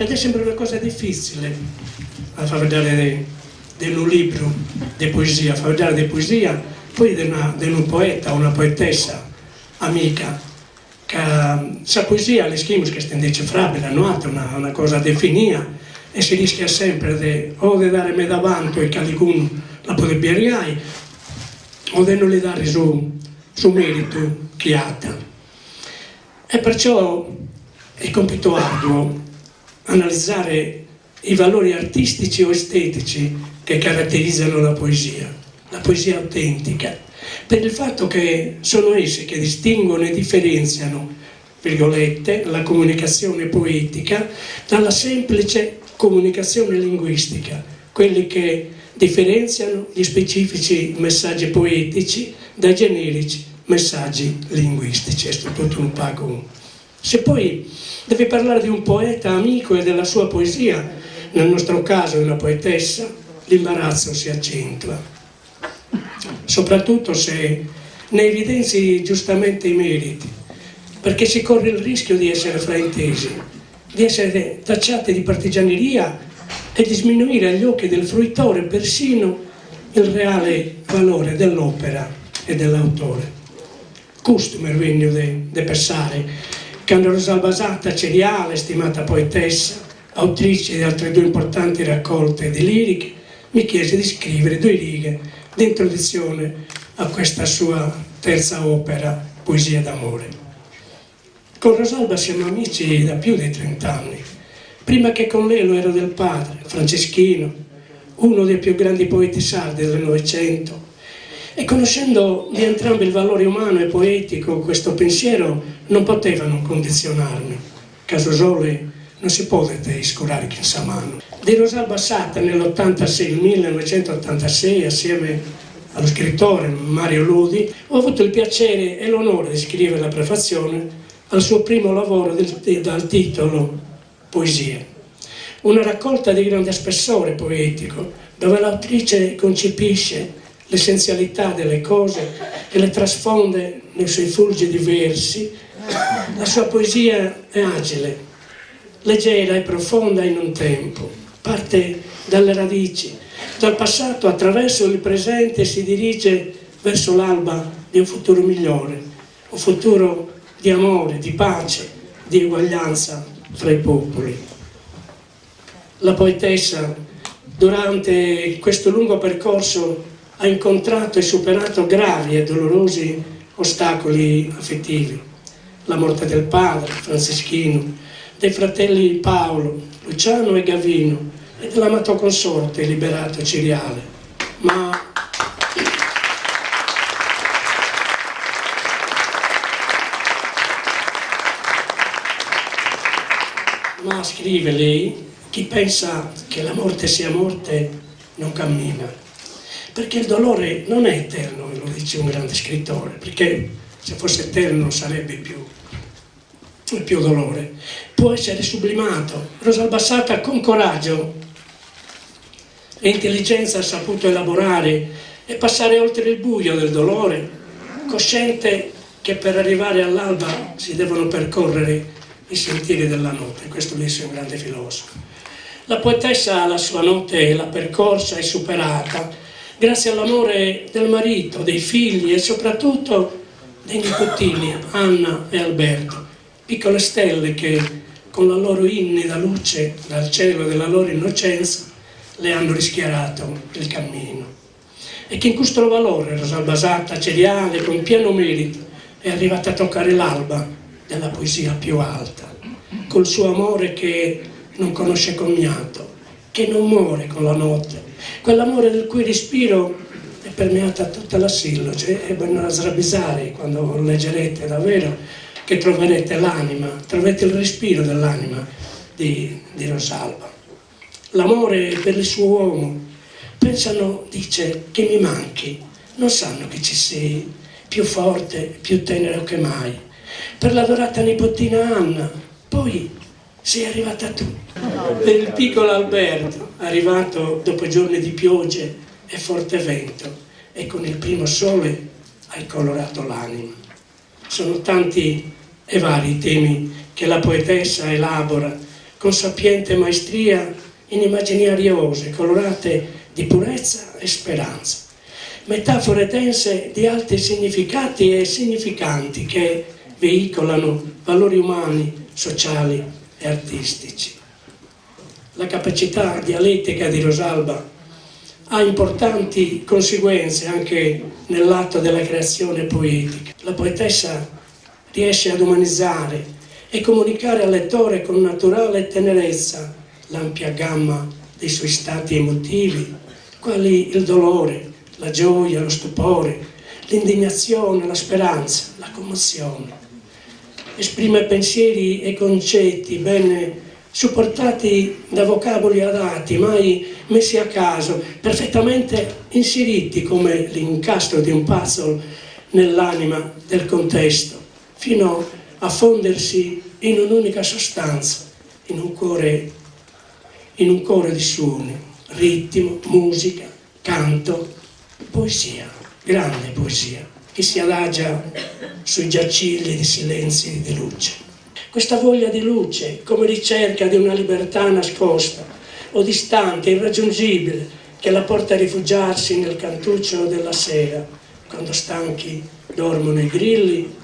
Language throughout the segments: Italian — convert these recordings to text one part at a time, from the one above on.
ed è sempre una cosa difficile a far vedere di un libro di poesia, far vedere di poesia, poi di un poeta o una poetessa amica, che sa poesia le schimus che sta indecifrabile, hanno una cosa definita e si rischia sempre di dare me davanti e che qualcuno la potrebbe riare o di non le dare su merito che ha. E perciò è compito arduo analizzare i valori artistici o estetici che caratterizzano la poesia autentica, per il fatto che sono essi che distinguono e differenziano, virgolette, la comunicazione poetica dalla semplice comunicazione linguistica, quelli che differenziano gli specifici messaggi poetici dai generici messaggi linguistici. È tutto un pago. Se poi devi parlare di un poeta amico e della sua poesia, nel nostro caso di una poetessa, l'imbarazzo si accentua, soprattutto se ne evidenzi giustamente i meriti, perché si corre il rischio di essere fraintesi, di essere tacciati di partigianeria e di sminuire agli occhi del fruitore persino il reale valore dell'opera e dell'autore. Questo è regno di pensare che Rosalba Satta, cereale, stimata poetessa, autrice di altre 2 importanti raccolte di liriche, mi chiese di scrivere 2 righe di introduzione a questa sua terza opera, Poesia d'amore. Con Rosalba siamo amici da più di 30 anni. Prima che con lei lo ero del padre, Franceschino, uno dei più grandi poeti sardi del Novecento, e conoscendo di entrambi il valore umano e poetico, questo pensiero non poteva non condizionarmi. Caso sole non si può scurare chi sa mano. Di Rosalba Satta nel 1986, assieme allo scrittore Mario Ludi, ho avuto il piacere e l'onore di scrivere la prefazione al suo primo lavoro dal titolo Poesie. Una raccolta di grande spessore poetico, dove l'autrice concepisce l'essenzialità delle cose e le trasfonde nei suoi fulgidi versi. La sua poesia è agile, leggera e profonda in un tempo, parte dalle radici, dal passato attraverso il presente e si dirige verso l'alba di un futuro migliore, un futuro di amore, di pace, di uguaglianza fra i popoli. La poetessa, durante questo lungo percorso, ha incontrato e superato gravi e dolorosi ostacoli affettivi. La morte del padre, Franceschino, dei fratelli Paolo, Luciano e Gavino e dell'amato consorte liberato Ciriale. Ma scrive lei, chi pensa che la morte sia morte non cammina, perché il dolore non è eterno, lo dice un grande scrittore, perché se fosse eterno sarebbe più dolore, può essere sublimato. Rosalba Satta con coraggio e intelligenza ha saputo elaborare e passare oltre il buio del dolore, cosciente che per arrivare all'alba si devono percorrere i sentieri della notte. Questo dice un grande filosofo. La poetessa la sua notte l'ha percorsa e superata grazie all'amore del marito, dei figli e soprattutto dei nipotini Anna e Alberto, piccole stelle che con la loro innida luce dal cielo della loro innocenza le hanno rischiarato il cammino. E che in questo valore Rosalba Satta, cereale, con pieno merito, è arrivata a toccare l'alba della poesia più alta, col suo amore che non conosce commiato, che non muore con la notte, quell'amore del cui respiro è permeata tutta la silloge e ben a srabbisare quando leggerete davvero che troverete l'anima, troverete il respiro dell'anima di Rosalba. L'amore per il suo uomo, pensano, dice, che mi manchi, non sanno che ci sei, più forte, più tenero che mai. Per l'adorata nipotina Anna, poi sei arrivata tu. Per il piccolo Alberto, arrivato dopo giorni di piogge e forte vento, e con il primo sole hai colorato l'anima. Sono tanti e vari i temi che la poetessa elabora con sapiente maestria in immagini ariose, colorate di purezza e speranza. Metafore dense di alti significati e significanti che veicolano valori umani, sociali e artistici. La capacità dialettica di Rosalba ha importanti conseguenze anche nell'atto della creazione poetica. La poetessa riesce ad umanizzare e comunicare al lettore con naturale tenerezza l'ampia gamma dei suoi stati emotivi, quali il dolore, la gioia, lo stupore, l'indignazione, la speranza, la commozione. Esprime pensieri e concetti ben supportati da vocaboli adatti, mai messi a caso, perfettamente inseriti come l'incastro di un puzzle nell'anima del contesto, fino a fondersi in un'unica sostanza, in un cuore di suoni, ritmo, musica, canto, poesia, grande poesia, che si adagia sui giacigli di silenzi di luce. Questa voglia di luce, come ricerca di una libertà nascosta o distante, irraggiungibile, che la porta a rifugiarsi nel cantuccio della sera, quando stanchi dormono i grilli,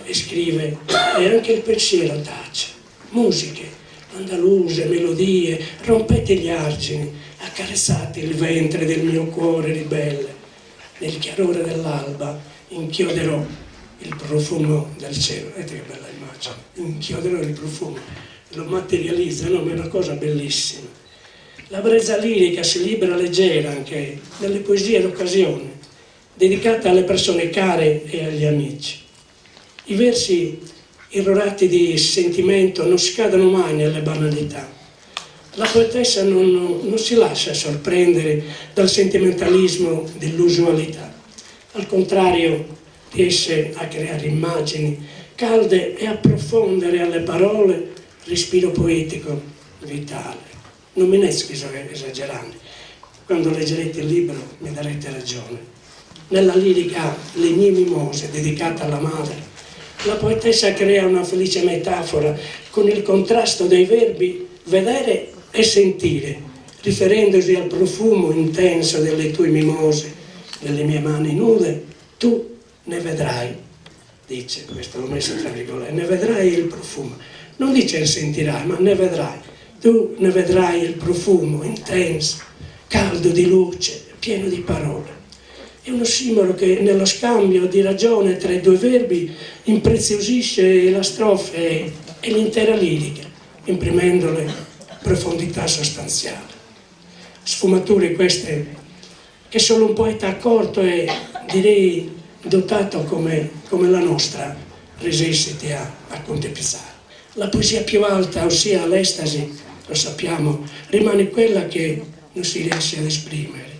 e scrive, e anche il pensiero tace. Musiche, andaluse, melodie, rompete gli argini, accarezzate il ventre del mio cuore ribelle. Nel chiarore dell'alba inchioderò il profumo del cielo. Vedete che bella immagine, inchioderò il profumo, lo materializza, no? È una cosa bellissima. La brezza lirica si libera leggera anche nelle poesie d'occasione, dedicate alle persone care e agli amici. I versi irrorati di sentimento non scadono mai nelle banalità. La poetessa non si lascia sorprendere dal sentimentalismo dell'usualità. Al contrario, riesce a creare immagini calde e a profondere alle parole respiro poetico vitale. Non mi nesco esagerando. Quando leggerete il libro mi darete ragione. Nella lirica Le mie mimose, dedicata alla madre, la poetessa crea una felice metafora con il contrasto dei verbi vedere e sentire, riferendosi al profumo intenso delle tue mimose, nelle mie mani nude, tu ne vedrai, dice, questo l'ho messo tra virgolette, ne vedrai il profumo, non dice il sentirai, ma ne vedrai, tu ne vedrai il profumo intenso, caldo di luce, pieno di parole. È un ossimoro che nello scambio di ragione tra i due verbi impreziosisce la strofe e l'intera lirica, imprimendole profondità sostanziale. Sfumature queste che solo un poeta accorto e direi dotato come la nostra resiste a contemplare. La poesia più alta, ossia l'estasi, lo sappiamo, rimane quella che non si riesce ad esprimere,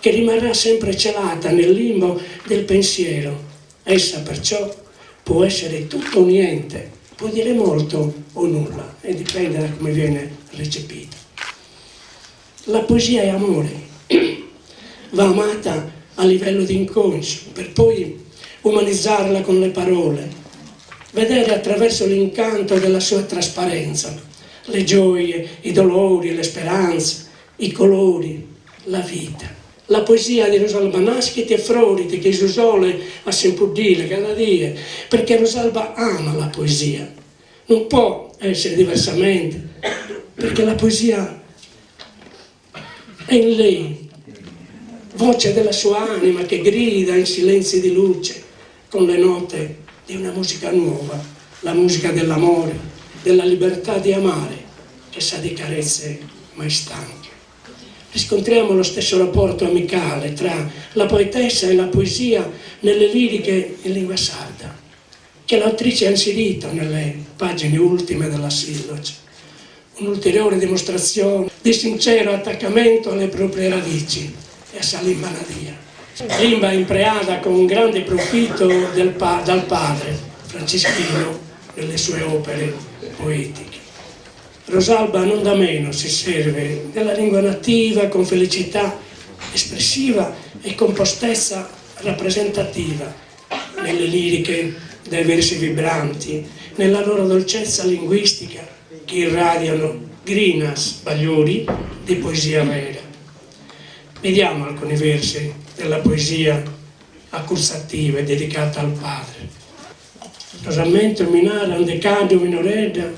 che rimarrà sempre celata nel limbo del pensiero. Essa perciò può essere tutto o niente, può dire molto o nulla, e dipende da come viene recepita. La poesia è amore, va amata a livello di inconscio, per poi umanizzarla con le parole, vedere attraverso l'incanto della sua trasparenza le gioie, i dolori, le speranze, i colori, la vita. La poesia di Rosalba nascite e florite che Susole ha sempre dire cada dia, perché Rosalba ama la poesia. Non può essere diversamente, perché la poesia è in lei, voce della sua anima che grida in silenzi di luce con le note di una musica nuova, la musica dell'amore, della libertà di amare, che sa di carezze mai stanche. Riscontriamo lo stesso rapporto amicale tra la poetessa e la poesia nelle liriche in lingua sarda, che l'autrice ha inserito nelle pagine ultime della Silloge. Un'ulteriore dimostrazione di sincero attaccamento alle proprie radici e a Salim Banadia. Rimba impreata con grande profitto dal padre Franceschino nelle sue opere poetiche. Rosalba non da meno si serve della lingua nativa con felicità espressiva e compostezza rappresentativa nelle liriche dai versi vibranti, nella loro dolcezza linguistica che irradiano Grinas Bagliori di poesia vera. Vediamo alcuni versi della poesia accursativa dedicata al padre. Rosamento minare andecado minoreda,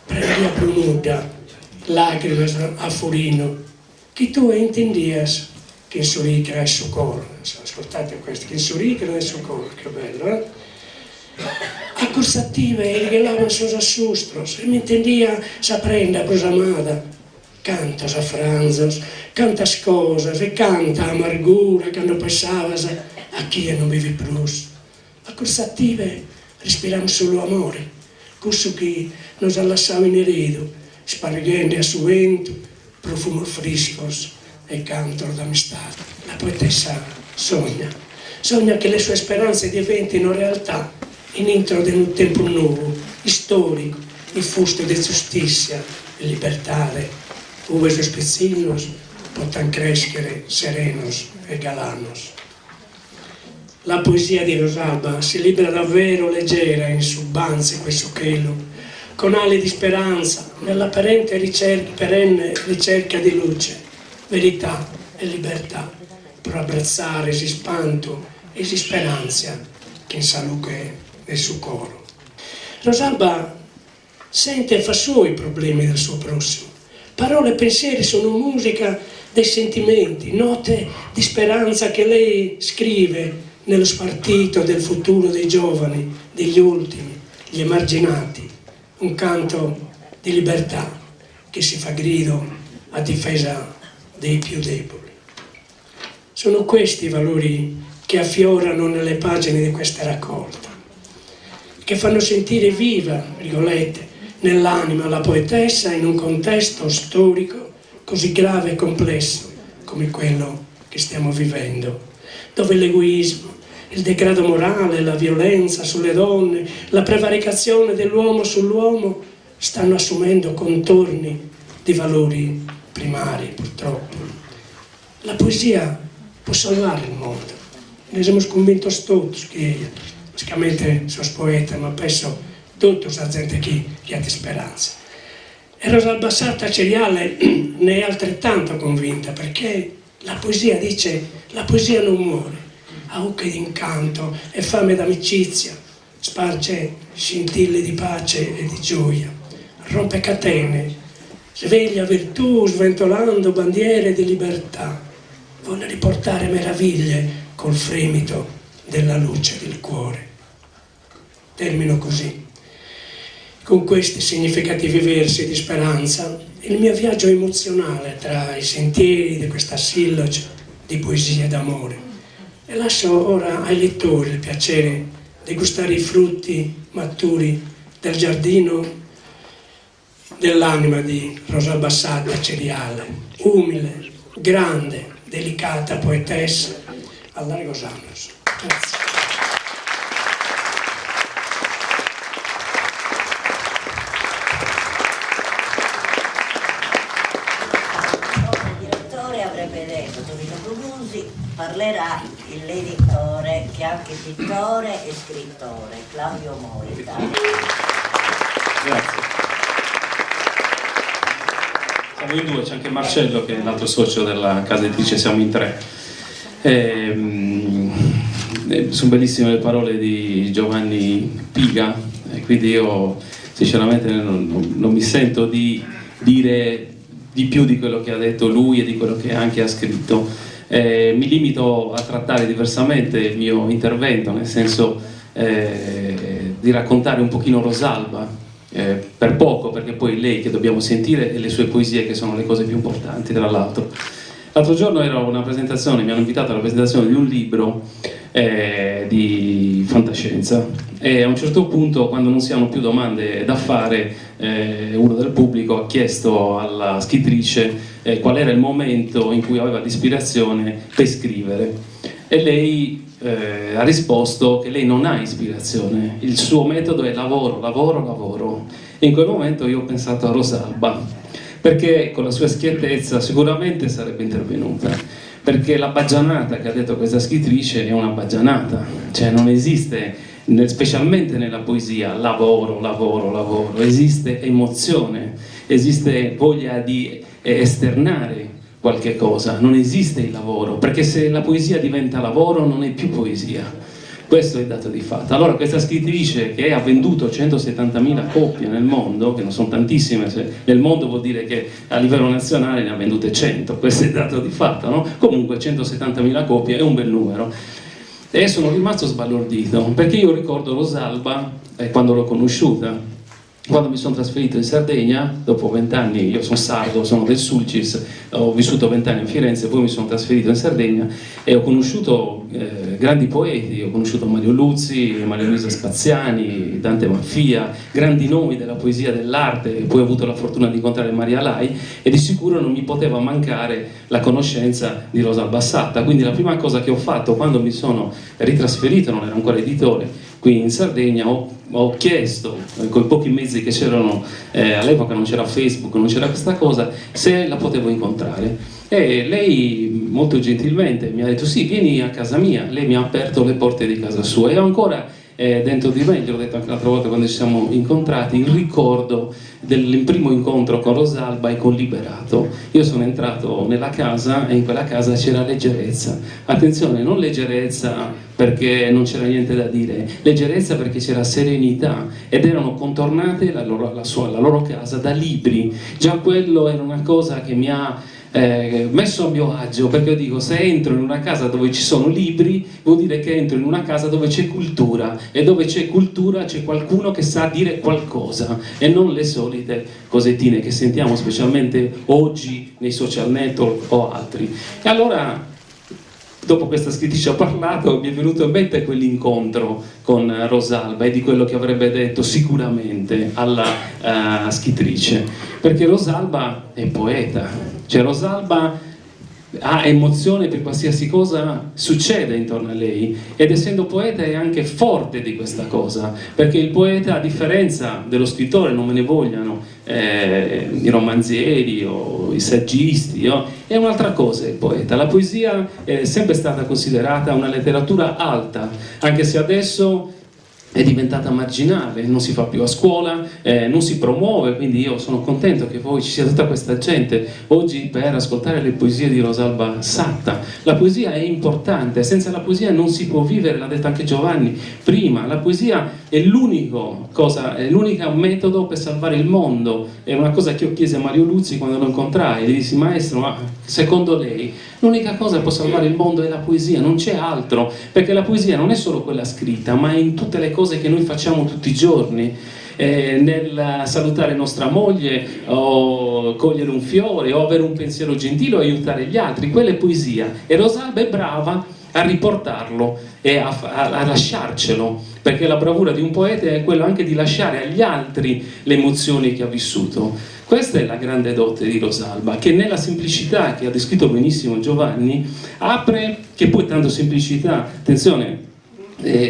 prendia plunuda, lacrimas a furino, che tu intendias che insuricra il suo coro. Ascoltate questo, che insuricra il suo coro, che bello, eh? Accursativa e regalaban sus assustros, e mi intendia sa prenda prosamada, canta sa franzos, canta cosas, e canta amargura quando pensavas a chi non vivi plus. Accursative respiramos solo amore, questo che nos allassava in eredo, spargendo a su vento profumos frescos e cantor d'amistà. La poetessa sogna che le sue speranze diventino realtà in intro di un tempo nuovo, storico, il fusto di giustizia e libertà, dove i spezzinos possano crescere serenos e galanos. La poesia di Rosalba si libera davvero leggera in subbanze questo cielo, con ali di speranza nella perenne ricerca di luce, verità e libertà, per abbracciare si spanto e si speranza che in salute del suo coro. Rosalba sente e fa suoi i problemi del suo prossimo. Parole e pensieri sono musica dei sentimenti, note di speranza che lei scrive nello spartito del futuro dei giovani, degli ultimi, gli emarginati, un canto di libertà che si fa grido a difesa dei più deboli. Sono questi i valori che affiorano nelle pagine di questa raccolta, che fanno sentire viva, virgolette, nell'anima la poetessa in un contesto storico così grave e complesso come quello che stiamo vivendo, dove l'egoismo, il degrado morale, la violenza sulle donne, la prevaricazione dell'uomo sull'uomo stanno assumendo contorni di valori primari, purtroppo. La poesia può salvare il mondo. Ne siamo convinti tutti che basicamente sono poeti, ma penso tutti la gente che ha speranza. E Rosalba Sarta Ceriale ne è altrettanto convinta, perché la poesia dice, la poesia non muore, ha occhi di incanto e fame d'amicizia, sparge scintille di pace e di gioia, rompe catene, sveglia virtù sventolando bandiere di libertà, vuole riportare meraviglie col fremito della luce del cuore. Termino così, con questi significativi versi di speranza, il mio viaggio emozionale tra i sentieri di questa silloge di poesia d'amore. E lascio ora ai lettori il piacere di gustare i frutti maturi del giardino dell'anima di Rosalba Sarta Ceriale, umile, grande, delicata poetessa, a largos años. Grazie. Il direttore avrebbe detto, Tonino Brugusi, parlerà l'editore che è anche pittore e scrittore, Claudio Moita. Grazie. Siamo in due, c'è anche Marcello che è l'altro socio della casa editrice, siamo in tre. Sono bellissime le parole di Giovanni Piga, e quindi io sinceramente non mi sento di dire di più di quello che ha detto lui e di quello che anche ha scritto. Mi limito a trattare diversamente il mio intervento, nel senso di raccontare un pochino Rosalba, per poco, perché poi lei che dobbiamo sentire e le sue poesie che sono le cose più importanti, tra l'altro. L'altro giorno ero a una presentazione, mi hanno invitato alla presentazione di un libro di fantascienza, e a un certo punto, quando non si hanno più domande da fare, uno del pubblico ha chiesto alla scrittrice qual era il momento in cui aveva l'ispirazione per scrivere, e lei ha risposto che lei non ha ispirazione, il suo metodo è lavoro, lavoro, lavoro. E in quel momento io ho pensato a Rosalba, perché con la sua schiettezza sicuramente sarebbe intervenuta, perché la baggianata che ha detto questa scrittrice è una baggianata, cioè non esiste specialmente nella poesia, lavoro, esiste emozione, esiste voglia di esternare qualche cosa, non esiste il lavoro, perché se la poesia diventa lavoro non è più poesia. Questo è il dato di fatto. Allora questa scrittrice che ha venduto 170.000 copie nel mondo, che non sono tantissime, nel mondo vuol dire che a livello nazionale ne ha vendute 100, questo è il dato di fatto, no? Comunque 170.000 copie è un bel numero. E sono rimasto sbalordito, perché io ricordo Rosalba, quando l'ho conosciuta, quando mi sono trasferito in Sardegna, dopo 20 anni, io sono sardo, sono del Sulcis, ho vissuto 20 anni a Firenze, poi mi sono trasferito in Sardegna e ho conosciuto grandi poeti, ho conosciuto Mario Luzzi, Maria Luisa Spaziani, Dante Maffia, grandi nomi della poesia e dell'arte, poi ho avuto la fortuna di incontrare Maria Lai e di sicuro non mi poteva mancare la conoscenza di Rosa Albassatta. Quindi la prima cosa che ho fatto quando mi sono ritrasferito, non ero ancora editore, qui in Sardegna, ho chiesto, con i pochi mezzi che c'erano, all'epoca non c'era Facebook, non c'era questa cosa, se la potevo incontrare. E lei molto gentilmente mi ha detto sì, vieni a casa mia. Lei mi ha aperto le porte di casa sua e ho ancora dentro di me, gliel'ho detto anche l'altra volta quando ci siamo incontrati, il ricordo del primo incontro con Rosalba e con Liberato. Io sono entrato nella casa e in quella casa c'era leggerezza. Attenzione, non leggerezza perché non c'era niente da dire, leggerezza perché c'era serenità ed erano contornate la loro casa da libri. Già quello era una cosa che mi ha messo a mio agio, perché io dico, se entro in una casa dove ci sono libri vuol dire che entro in una casa dove c'è cultura, e dove c'è cultura c'è qualcuno che sa dire qualcosa e non le solite cosettine che sentiamo specialmente oggi nei social network o altri. E allora, dopo questa scrittrice ho parlato, mi è venuto in mente quell'incontro con Rosalba e di quello che avrebbe detto sicuramente alla scrittrice, perché Rosalba è poeta, cioè Rosalba ha emozione per qualsiasi cosa succede intorno a lei, ed essendo poeta è anche forte di questa cosa, perché il poeta, a differenza dello scrittore, non me ne vogliano i romanzieri o i saggisti, è un'altra cosa il poeta. La poesia è sempre stata considerata una letteratura alta, anche se adesso è diventata marginale, non si fa più a scuola, non si promuove, quindi io sono contento che poi ci sia tutta questa gente oggi per ascoltare le poesie di Rosa Albassatta. La poesia è importante, senza la poesia non si può vivere, l'ha detto anche Giovanni prima, la poesia è l'unico metodo per salvare il mondo. È una cosa che io chiesi a Mario Luzzi quando lo incontrai, gli dissi, maestro, ma secondo lei l'unica cosa che può salvare il mondo è la poesia, non c'è altro, perché la poesia non è solo quella scritta, ma è in tutte le cose che noi facciamo tutti i giorni, nel salutare nostra moglie o cogliere un fiore o avere un pensiero gentile o aiutare gli altri. Quella è poesia, e Rosalba è brava a riportarlo e a lasciarcelo, perché la bravura di un poeta è quello anche di lasciare agli altri le emozioni che ha vissuto. Questa è la grande dote di Rosalba, che nella semplicità che ha descritto benissimo Giovanni apre, che poi tanto semplicità, attenzione,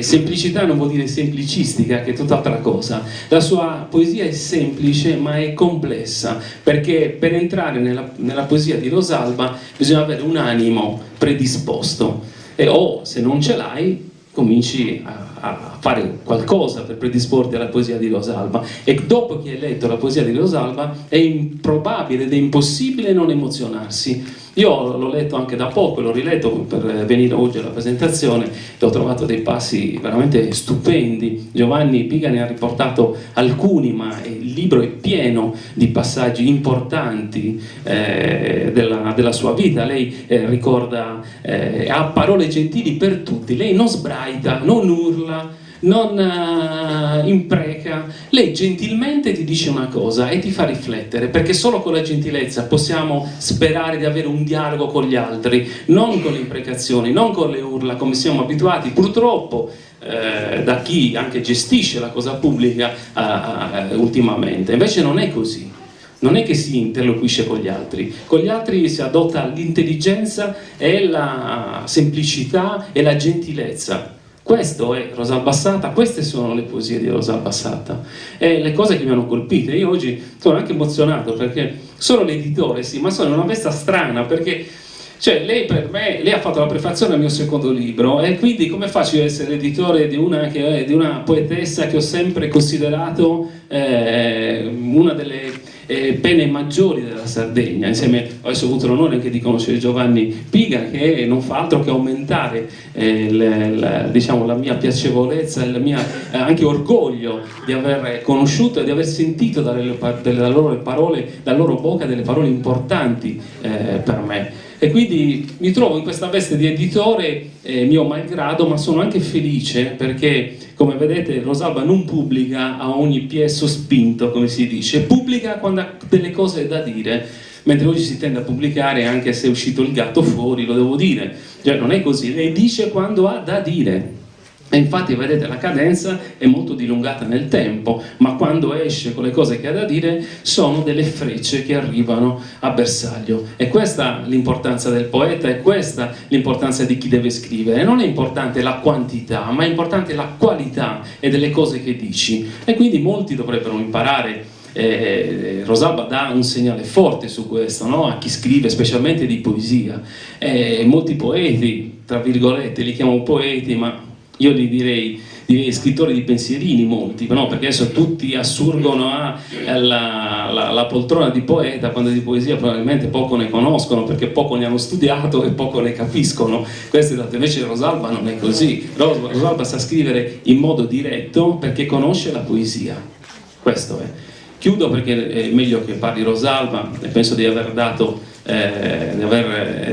semplicità non vuol dire semplicistica, che è tutt'altra cosa. La sua poesia è semplice ma è complessa, perché per entrare nella poesia di Rosalba bisogna avere un animo predisposto, o se non ce l'hai cominci a fare qualcosa per predisporti alla poesia di Rosalba, e dopo che hai letto la poesia di Rosalba è improbabile ed è impossibile non emozionarsi. Io l'ho letto anche da poco, l'ho riletto per venire oggi alla presentazione e ho trovato dei passi veramente stupendi. Giovanni Piga ne ha riportato alcuni, ma il libro è pieno di passaggi importanti della sua vita. Lei ricorda, ha parole gentili per tutti, lei non sbraita, non urla, non impreca, lei gentilmente ti dice una cosa e ti fa riflettere, perché solo con la gentilezza possiamo sperare di avere un dialogo con gli altri, non con le imprecazioni, non con le urla come siamo abituati purtroppo da chi anche gestisce la cosa pubblica ultimamente. Invece non è così. Non è che si interloquisce con gli altri si adotta l'intelligenza e la semplicità e la gentilezza. Questo è Rosa Albassatta, queste sono le poesie di Rosa Albassatta e le cose che mi hanno colpito. Io oggi sono anche emozionato perché sono l'editore, sì, ma sono in una veste strana, perché Cioè, lei per me, lei ha fatto la prefazione al mio secondo libro e quindi come faccio ad essere editore di di una poetessa che ho sempre considerato una delle pene maggiori della Sardegna. Insieme, adesso ho avuto l'onore anche di conoscere Giovanni Piga, che non fa altro che aumentare diciamo, la mia piacevolezza, il mio anche orgoglio di aver conosciuto e di aver sentito dalle loro parole, dalla loro bocca delle parole importanti per me. E quindi mi trovo in questa veste di editore mio malgrado, ma sono anche felice perché, come vedete, Rosalba non pubblica a ogni piè sospinto, come si dice, pubblica quando ha delle cose da dire, mentre oggi si tende a pubblicare anche se è uscito il gatto fuori, lo devo dire, cioè non è così, lei dice quando ha da dire. E infatti vedete la cadenza è molto dilungata nel tempo, ma quando esce con le cose che ha da dire sono delle frecce che arrivano a bersaglio. E questa è l'importanza del poeta, e questa l'importanza di chi deve scrivere. Non è importante la quantità, ma è importante la qualità e delle cose che dici. E quindi molti dovrebbero imparare. Rosalba dà un segnale forte su questo, no? A chi scrive, specialmente di poesia. Molti poeti, tra virgolette, li chiamo poeti, ma io li direi scrittori di pensierini, molti, no? Perché adesso tutti assurgono alla poltrona di poeta, quando di poesia probabilmente poco ne conoscono, perché poco ne hanno studiato e poco ne capiscono. Questo è dato. Invece Rosalba non è così. Rosalba sa scrivere in modo diretto perché conosce la poesia. Questo è. Chiudo perché è meglio che parli Rosalba, e penso di aver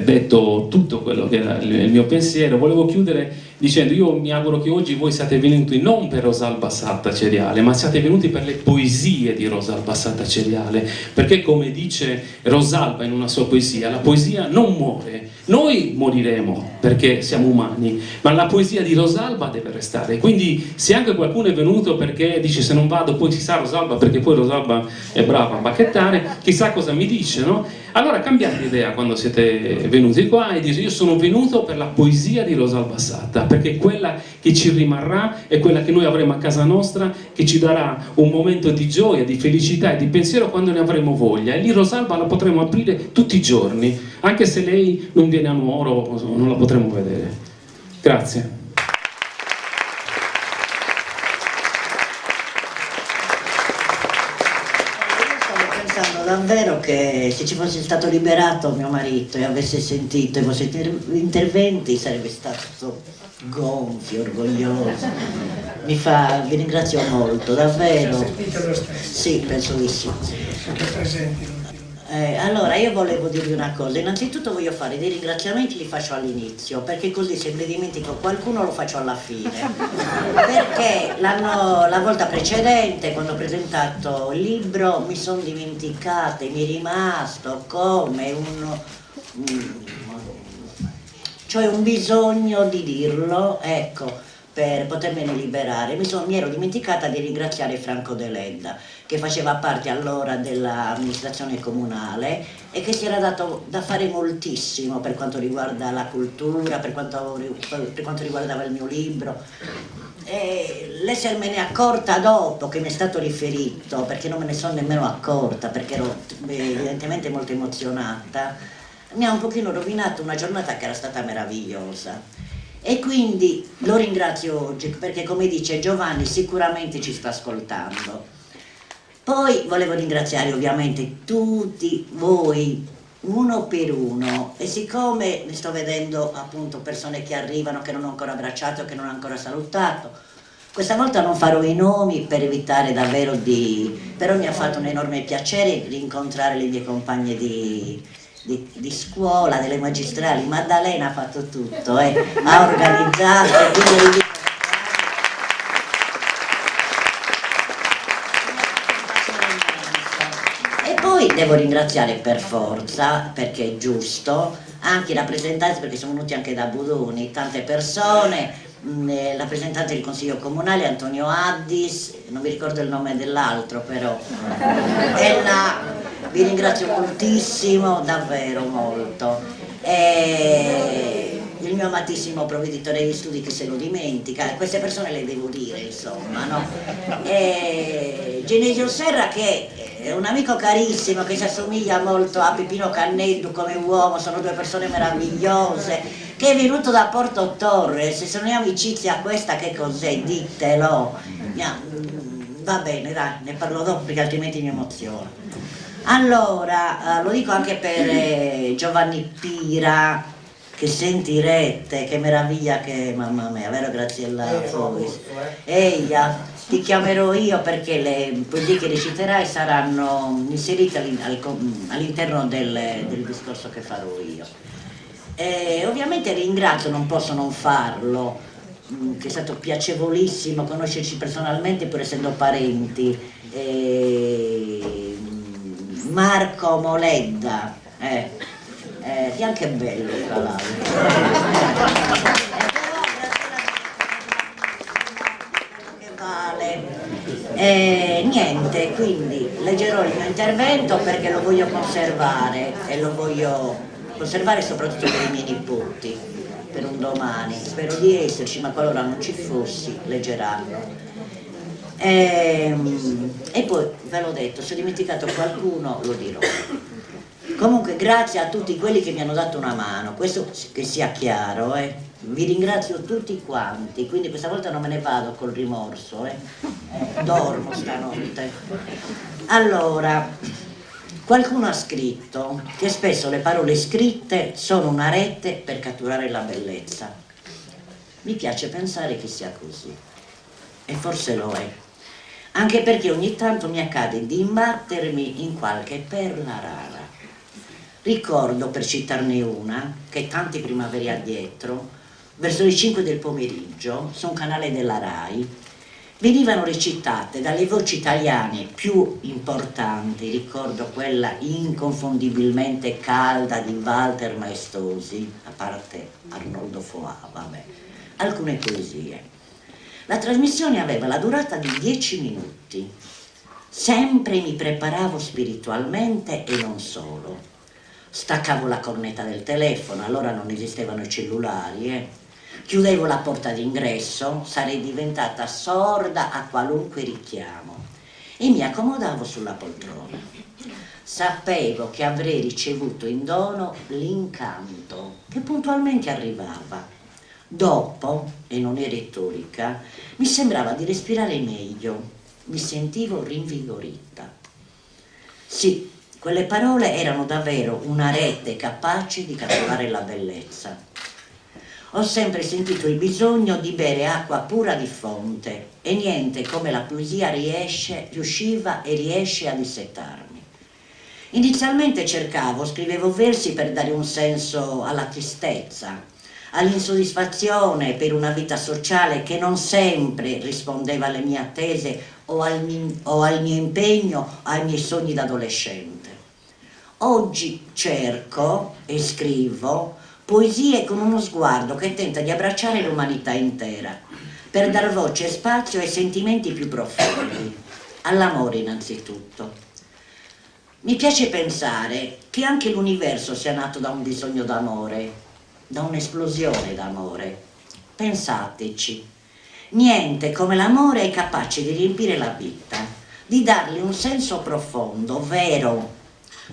detto tutto quello che era il mio pensiero. Volevo chiudere dicendo: io mi auguro che oggi voi siate venuti non per Rosalba Satta Ceriale, ma siate venuti per le poesie di Rosalba Satta Ceriale, perché, come dice Rosalba in una sua poesia, la poesia non muore. Noi moriremo perché siamo umani, ma la poesia di Rosalba deve restare. Quindi se anche qualcuno è venuto perché dice: se non vado poi ci sa Rosalba, perché poi Rosalba è brava a bacchettare, chissà cosa mi dice, no? Allora cambiate idea quando siete venuti qua e dite: io sono venuto per la poesia di Rosalba Satta, perché è quella che ci rimarrà, è quella che noi avremo a casa nostra, che ci darà un momento di gioia, di felicità e di pensiero quando ne avremo voglia. E lì Rosalba la potremo aprire tutti i giorni, anche se lei non viene a Nuoro, non la potremo vedere. Grazie. Davvero che se ci fosse stato liberato mio marito e avesse sentito i vostri interventi sarebbe stato gonfio, orgoglioso. Vi ringrazio molto, davvero. Sentite lo stesso. Sì, penso di sì. Siete presenti. Allora io volevo dirvi una cosa. Innanzitutto voglio fare dei ringraziamenti, li faccio all'inizio, perché così se mi dimentico qualcuno lo faccio alla fine. Perché la volta precedente, quando ho presentato il libro, mi sono dimenticata e mi è rimasto come cioè un bisogno di dirlo, ecco, per potermene liberare. Mi ero dimenticata di ringraziare Franco Deledda, che faceva parte allora dell'amministrazione comunale e che si era dato da fare moltissimo per quanto riguarda la cultura, per quanto riguardava il mio libro. L'essermene accorta dopo che mi è stato riferito, perché non me ne sono nemmeno accorta, perché ero evidentemente molto emozionata, mi ha un pochino rovinato una giornata che era stata meravigliosa. E quindi lo ringrazio oggi perché, come dice Giovanni, sicuramente ci sta ascoltando. Poi volevo ringraziare ovviamente tutti voi uno per uno, e siccome ne sto vedendo appunto persone che arrivano che non ho ancora abbracciato, che non ho ancora salutato, questa volta non farò i nomi per evitare davvero però mi ha fatto un enorme piacere rincontrare le mie compagne di scuola, delle magistrali. Maddalena ha fatto tutto, ha organizzato, quindi e poi devo ringraziare per forza, perché è giusto, anche i rappresentanti, perché sono venuti anche da Budoni tante persone, il rappresentante del Consiglio Comunale Antonio Addis, non mi ricordo il nome dell'altro, però vi ringrazio moltissimo, davvero molto. Il mio amatissimo provveditore di studi, che se lo dimentica, queste persone le devo dire, insomma, no? Genesio Serra, che è un amico carissimo che si assomiglia molto a Peppino Canneddu come uomo, sono due persone meravigliose, che è venuto da Porto Torres, se non è amicizia questa che cos'è? Ditelo. Va bene, dai, ne parlo dopo perché altrimenti mi emoziono. Allora, lo dico anche per Giovanni Pira, che sentirete, che meraviglia che, mamma mia, vero Graziella? Eia, ti chiamerò io perché le poesie che reciterai saranno inserite all'interno del discorso che farò io. Ovviamente ringrazio, non posso non farlo, che è stato piacevolissimo conoscerci personalmente pur essendo parenti. Marco Moledda, che è anche bello tra l'altro. Niente, quindi leggerò il mio intervento perché lo voglio conservare e lo voglio conservare soprattutto per i miei nipoti, per un domani. Spero di esserci, ma qualora non ci fossi, leggeranno. E poi ve l'ho detto, se ho dimenticato qualcuno lo dirò. Comunque grazie a tutti quelli che mi hanno dato una mano, questo che sia chiaro, vi ringrazio tutti quanti, quindi questa volta non me ne vado col rimorso, dormo stanotte. Allora, qualcuno ha scritto che spesso le parole scritte sono una rete per catturare la bellezza. Mi piace pensare che sia così, e forse lo è. Anche perché ogni tanto mi accade di imbattermi in qualche perla rara. Ricordo, per citarne una, che tanti primaveri addietro, verso le 5 del pomeriggio, su un canale della Rai, venivano recitate dalle voci italiane più importanti, ricordo quella inconfondibilmente calda di Walter Maestosi, a parte Arnoldo Foà, vabbè, alcune poesie. La trasmissione aveva la durata di 10 minuti. Sempre mi preparavo spiritualmente e non solo. Staccavo la cornetta del telefono, allora non esistevano i cellulari, Chiudevo la porta d'ingresso, sarei diventata sorda a qualunque richiamo e mi accomodavo sulla poltrona. Sapevo che avrei ricevuto in dono l'incanto che puntualmente arrivava. Dopo, e non è retorica, mi sembrava di respirare meglio, mi sentivo rinvigorita. Sì, quelle parole erano davvero una rete capace di catturare la bellezza. Ho sempre sentito il bisogno di bere acqua pura di fonte e niente come la poesia riusciva e riesce a dissetarmi. Inizialmente scrivevo versi per dare un senso alla tristezza, all'insoddisfazione per una vita sociale che non sempre rispondeva alle mie attese o al mio impegno, ai miei sogni d'adolescente. Oggi cerco e scrivo poesie con uno sguardo che tenta di abbracciare l'umanità intera, per dar voce e spazio ai sentimenti più profondi, all'amore innanzitutto. Mi piace pensare che anche l'universo sia nato da un bisogno d'amore, da un'esplosione d'amore. Pensateci, niente come l'amore è capace di riempire la vita, di darle un senso profondo, vero,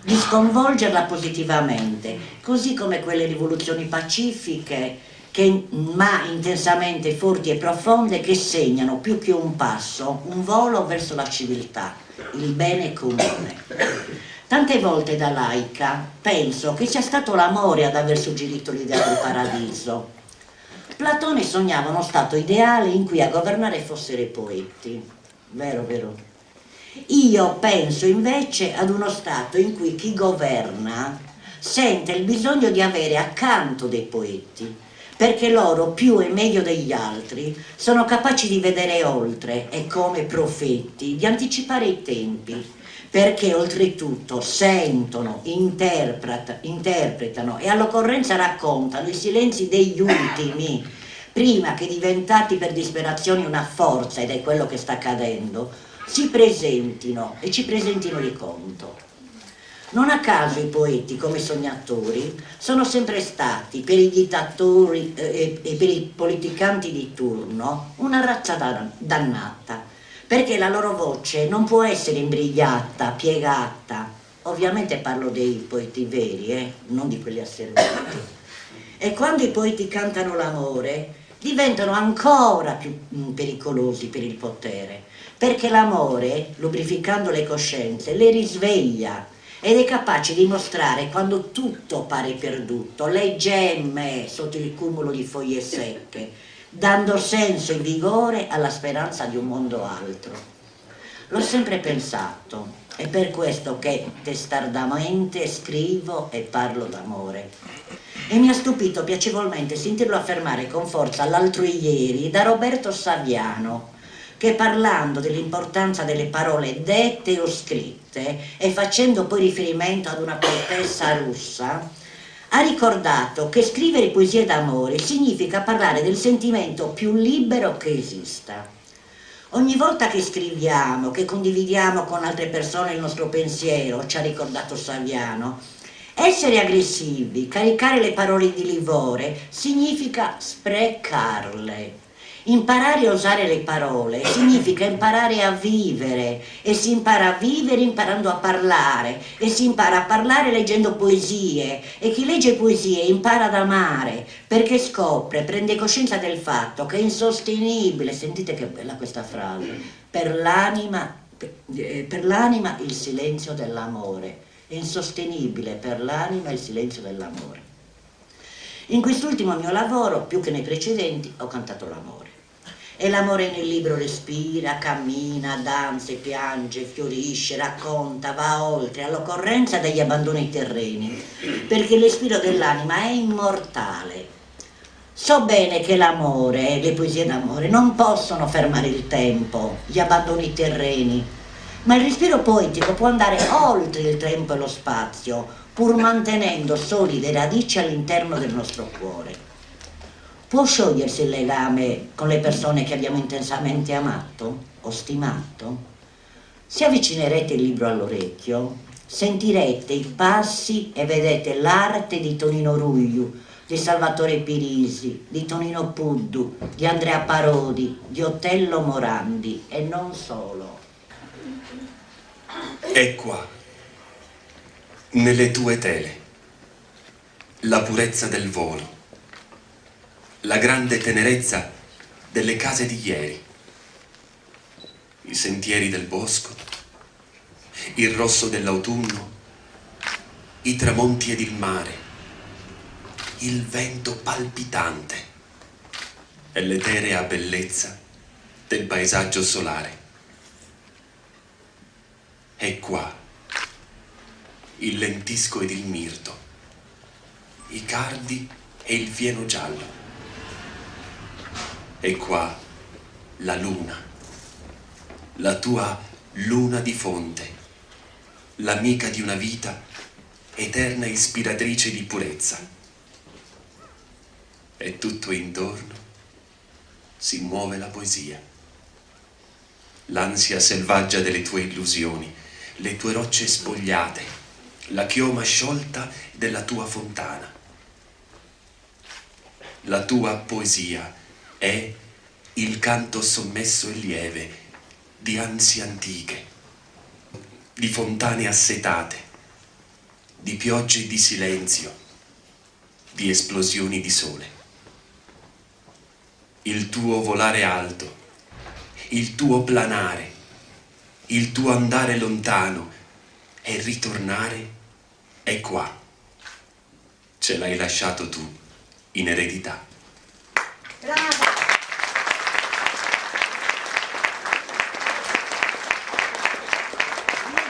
di sconvolgerla positivamente, così come quelle rivoluzioni pacifiche ma intensamente forti e profonde che segnano più che un passo, un volo verso la civiltà, il bene comune. Tante volte da laica penso che sia stato l'amore ad aver suggerito l'idea del paradiso. Platone sognava uno stato ideale in cui a governare fossero i poeti, vero, vero? Io penso invece ad uno stato in cui chi governa sente il bisogno di avere accanto dei poeti, perché loro, più e meglio degli altri, sono capaci di vedere oltre e come profeti, di anticipare i tempi, perché oltretutto sentono, interpretano e all'occorrenza raccontano i silenzi degli ultimi, prima che diventati per disperazione una forza, ed è quello che sta accadendo, si presentino e ci presentino di conto. Non a caso i poeti, come sognatori, sono sempre stati, per i dittatori e per i politicanti di turno, una razza dannata, perché la loro voce non può essere imbrigliata, piegata. Ovviamente parlo dei poeti veri, non di quelli asserviti. E quando i poeti cantano l'amore, diventano ancora più pericolosi per il potere, perché l'amore, lubrificando le coscienze, le risveglia ed è capace di mostrare quando tutto pare perduto, le gemme sotto il cumulo di foglie secche, dando senso e vigore alla speranza di un mondo altro. L'ho sempre pensato, è per questo che testardamente scrivo e parlo d'amore. E mi ha stupito piacevolmente sentirlo affermare con forza l'altro ieri da Roberto Saviano, che parlando dell'importanza delle parole dette o scritte e facendo poi riferimento ad una poetessa russa, ha ricordato che scrivere poesie d'amore significa parlare del sentimento più libero che esista. Ogni volta che scriviamo, che condividiamo con altre persone il nostro pensiero, ci ha ricordato Saviano, essere aggressivi, caricare le parole di livore, significa sprecarle. Imparare a usare le parole significa imparare a vivere, e si impara a vivere imparando a parlare, e si impara a parlare leggendo poesie, e chi legge poesie impara ad amare, perché scopre, prende coscienza del fatto che è insostenibile, sentite che bella questa frase, per l'anima il silenzio dell'amore, è insostenibile per l'anima il silenzio dell'amore. In quest'ultimo mio lavoro, più che nei precedenti, ho cantato l'amore. E l'amore nel libro respira, cammina, danza, piange, fiorisce, racconta, va oltre all'occorrenza degli abbandoni terreni, perché l'espiro dell'anima è immortale. So bene che l'amore, le poesie d'amore, non possono fermare il tempo, gli abbandoni terreni, ma il respiro poetico può andare oltre il tempo e lo spazio, pur mantenendo solide radici all'interno del nostro cuore. Può sciogliersi il legame con le persone che abbiamo intensamente amato o stimato? Se avvicinerete il libro all'orecchio, sentirete i passi e vedete l'arte di Tonino Ruiu, di Salvatore Pirisi, di Tonino Puddu, di Andrea Parodi, di Otello Morandi e non solo. È qua, nelle tue tele, la purezza del volo, la grande tenerezza delle case di ieri, i sentieri del bosco, il rosso dell'autunno, i tramonti ed il mare, il vento palpitante e l'eterea bellezza del paesaggio solare. È qua il lentisco ed il mirto, i cardi e il fieno giallo. È qua la luna, la tua luna di fonte, l'amica di una vita eterna ispiratrice di purezza. E tutto intorno si muove la poesia, l'ansia selvaggia delle tue illusioni, le tue rocce spogliate, la chioma sciolta della tua fontana. La tua poesia è il canto sommesso e lieve di ansie antiche, di fontane assetate, di piogge di silenzio, di esplosioni di sole. Il tuo volare alto, il tuo planare, il tuo andare lontano e ritornare è qua. Ce l'hai lasciato tu in eredità. Bravo!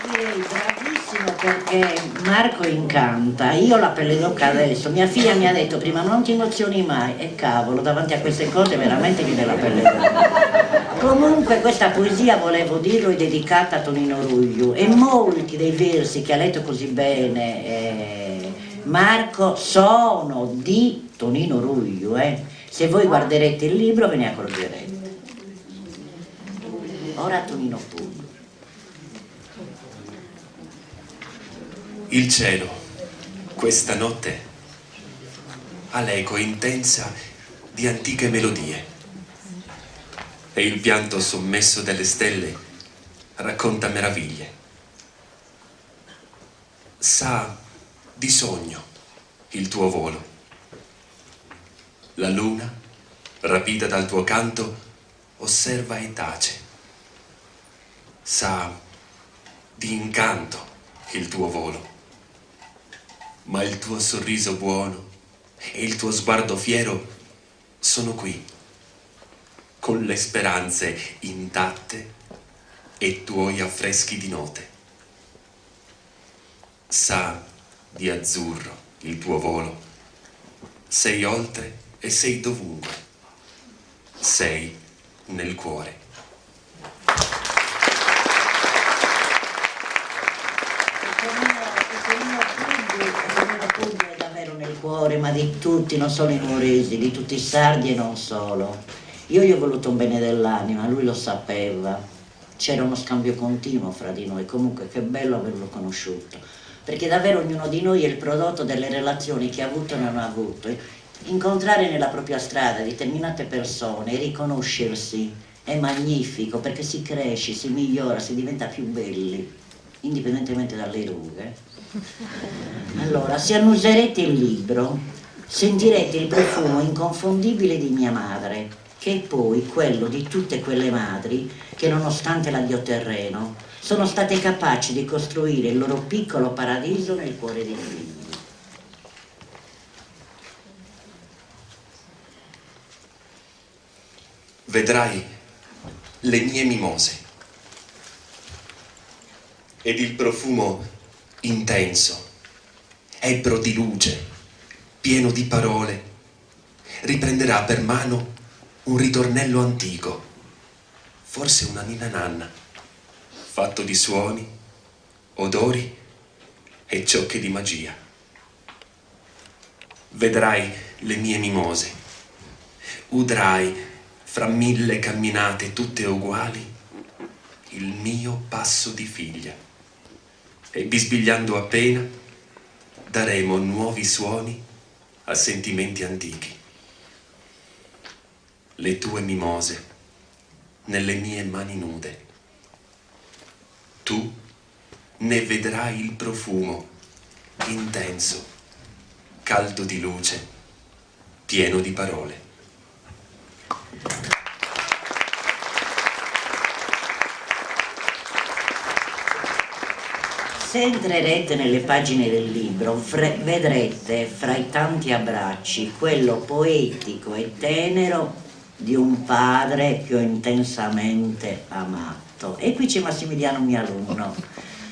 Io direi bravissimo perché Marco incanta, io ho la pelle d'oca adesso, mia figlia mi ha detto prima non ti emozioni mai e cavolo, davanti a queste cose veramente mi viene la pelle d'oca. Comunque questa poesia, volevo dirlo, è dedicata a Tonino Ruiu e molti dei versi che ha letto così bene Marco sono di Tonino Ruiu, Se voi guarderete il libro ve ne accorgerete. Ora Tonino Puddu. Il cielo, questa notte, ha l'eco intensa di antiche melodie. e il pianto sommesso delle stelle racconta meraviglie. Sa di sogno il tuo volo. La luna, rapita dal tuo canto, osserva e tace. Sa di incanto il tuo volo. Ma il tuo sorriso buono e il tuo sguardo fiero sono qui, con le speranze intatte e tuoi affreschi di note. Sa di azzurro il tuo volo. Sei oltre e sei dovunque. Sei nel cuore. È davvero nel cuore, ma di tutti, non solo i nuoresi, di tutti i sardi e non solo. Io gli ho voluto un bene dell'anima, lui lo sapeva. C'era uno scambio continuo fra di noi, comunque che bello averlo conosciuto, perché davvero ognuno di noi è il prodotto delle relazioni che ha avuto e non ha avuto. Incontrare nella propria strada determinate persone e riconoscersi è magnifico, perché si cresce, si migliora, si diventa più belli, indipendentemente dalle rughe. Allora, se annuserete il libro, sentirete il profumo inconfondibile di mia madre, che è poi quello di tutte quelle madri che, nonostante l'addio terreno, sono state capaci di costruire il loro piccolo paradiso nel cuore dei figli. Vedrai le mie mimose ed il profumo intenso, ebbro di luce, pieno di parole, riprenderà per mano un ritornello antico, forse una ninna nanna, fatto di suoni, odori e ciocche di magia. Vedrai le mie mimose, udrai fra 1000 camminate tutte uguali il mio passo di figlia, e bisbigliando appena daremo nuovi suoni a sentimenti antichi. Le tue mimose nelle mie mani nude, tu ne vedrai il profumo intenso, caldo di luce, pieno di parole. Se entrerete nelle pagine del libro, vedrete fra i tanti abbracci quello poetico e tenero di un padre che ho intensamente amato. E qui c'è Massimiliano, mio alunno,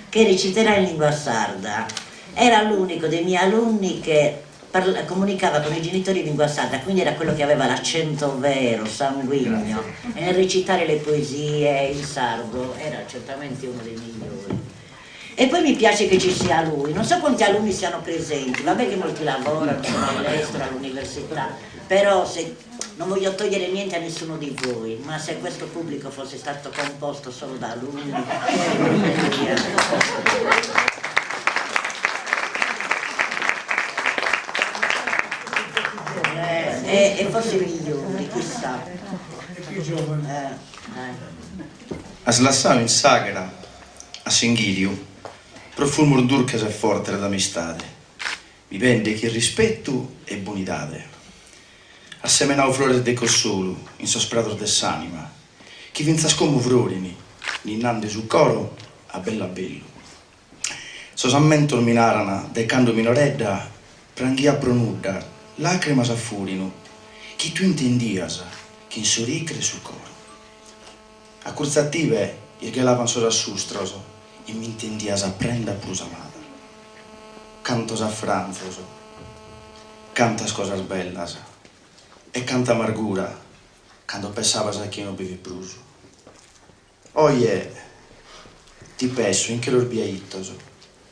che reciterà in lingua sarda. Era l'unico dei miei alunni che comunicava con i genitori in lingua sarda, quindi era quello che aveva l'accento vero, sanguigno, e nel recitare le poesie, il sardo, era certamente uno dei migliori. E poi mi piace che ci sia lui, non so quanti alunni siano presenti, vabbè che molti lavorano, sono all'estero, all'università, però non voglio togliere niente a nessuno di voi, ma se questo pubblico fosse stato composto solo da alunni, e forse migliori, chissà. Più giovane. A Slassano in Sagra, a Senghirio, profumo d'urca è forte l'amistade. Mi vende che rispetto e bonitade. A semenao flores de consolo, in sosprador dess'anima, chi vinza scomo florini, ninnande su coro, a bella bello. Sosammento minarana, decando minoredda, pranghia pronudda, lacrima s'affurino, chi tu intendias, chi in soricre su coro. A curzative, irgelavan sosa sustroso, e mi intendias a prenda prusamada. Cantos a franzoso, cantas cosas bellas, e canta amargura, quando pensavas a chi non bevi pruso. Oye, ti pesso in che l'orbiaitoso,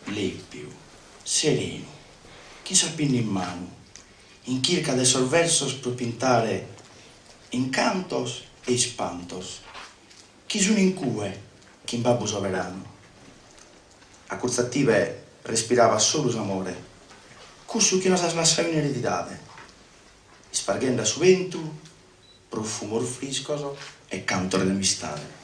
leppiu, sereno, chi sapinni in mano, in circa de sorversos pro pintare incantos e espantos, chi sono in cue, chi in babbo soverano. A curzative respirava solo amore, cussu che non si lasciava in ereditade, sparghenda su ventu profumor friscoso e cantore d'amistade.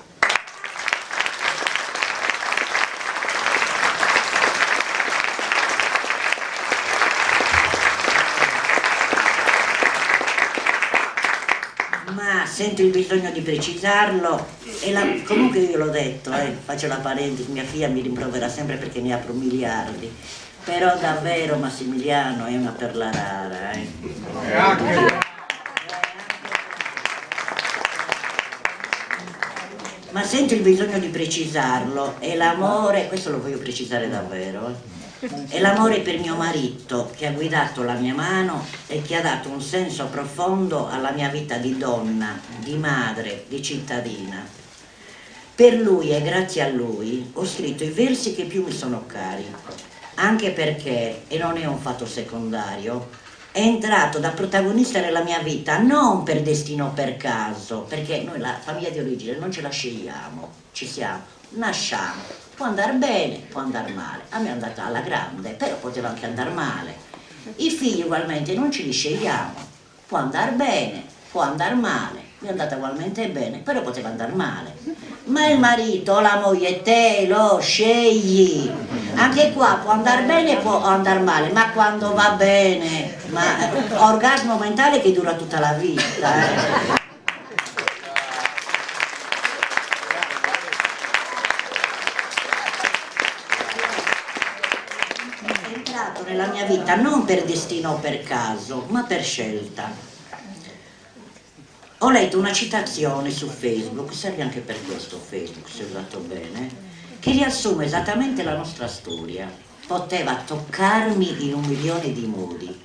Ma sento il bisogno di precisarlo e comunque io l'ho detto, faccio la parentesi, mia figlia mi rimprovera sempre perché ne apro miliardi, però davvero Massimiliano è una perla rara. Ma sento il bisogno di precisarlo e l'amore, questo lo voglio precisare davvero, è l'amore per mio marito che ha guidato la mia mano e che ha dato un senso profondo alla mia vita di donna, di madre, di cittadina. Per lui e grazie a lui ho scritto i versi che più mi sono cari, anche perché, e non è un fatto secondario, è entrato da protagonista nella mia vita non per destino o per caso, perché noi la famiglia di origine non ce la scegliamo, ci siamo, nasciamo. Può andare bene, può andare male. A me è andata alla grande, però poteva anche andare male. I figli ugualmente non ce li scegliamo. Può andare bene, può andare male. Mi è andata ugualmente bene, però poteva andare male. Ma il marito o la moglie te lo scegli. Anche qua può andare bene, può andare male, ma quando va bene, orgasmo mentale che dura tutta la vita. Nella mia vita non per destino o per caso, ma per scelta. Ho letto una citazione su Facebook, serve anche per questo Facebook, se usato bene, che riassume esattamente la nostra storia. Poteva toccarmi in 1.000.000 di modi.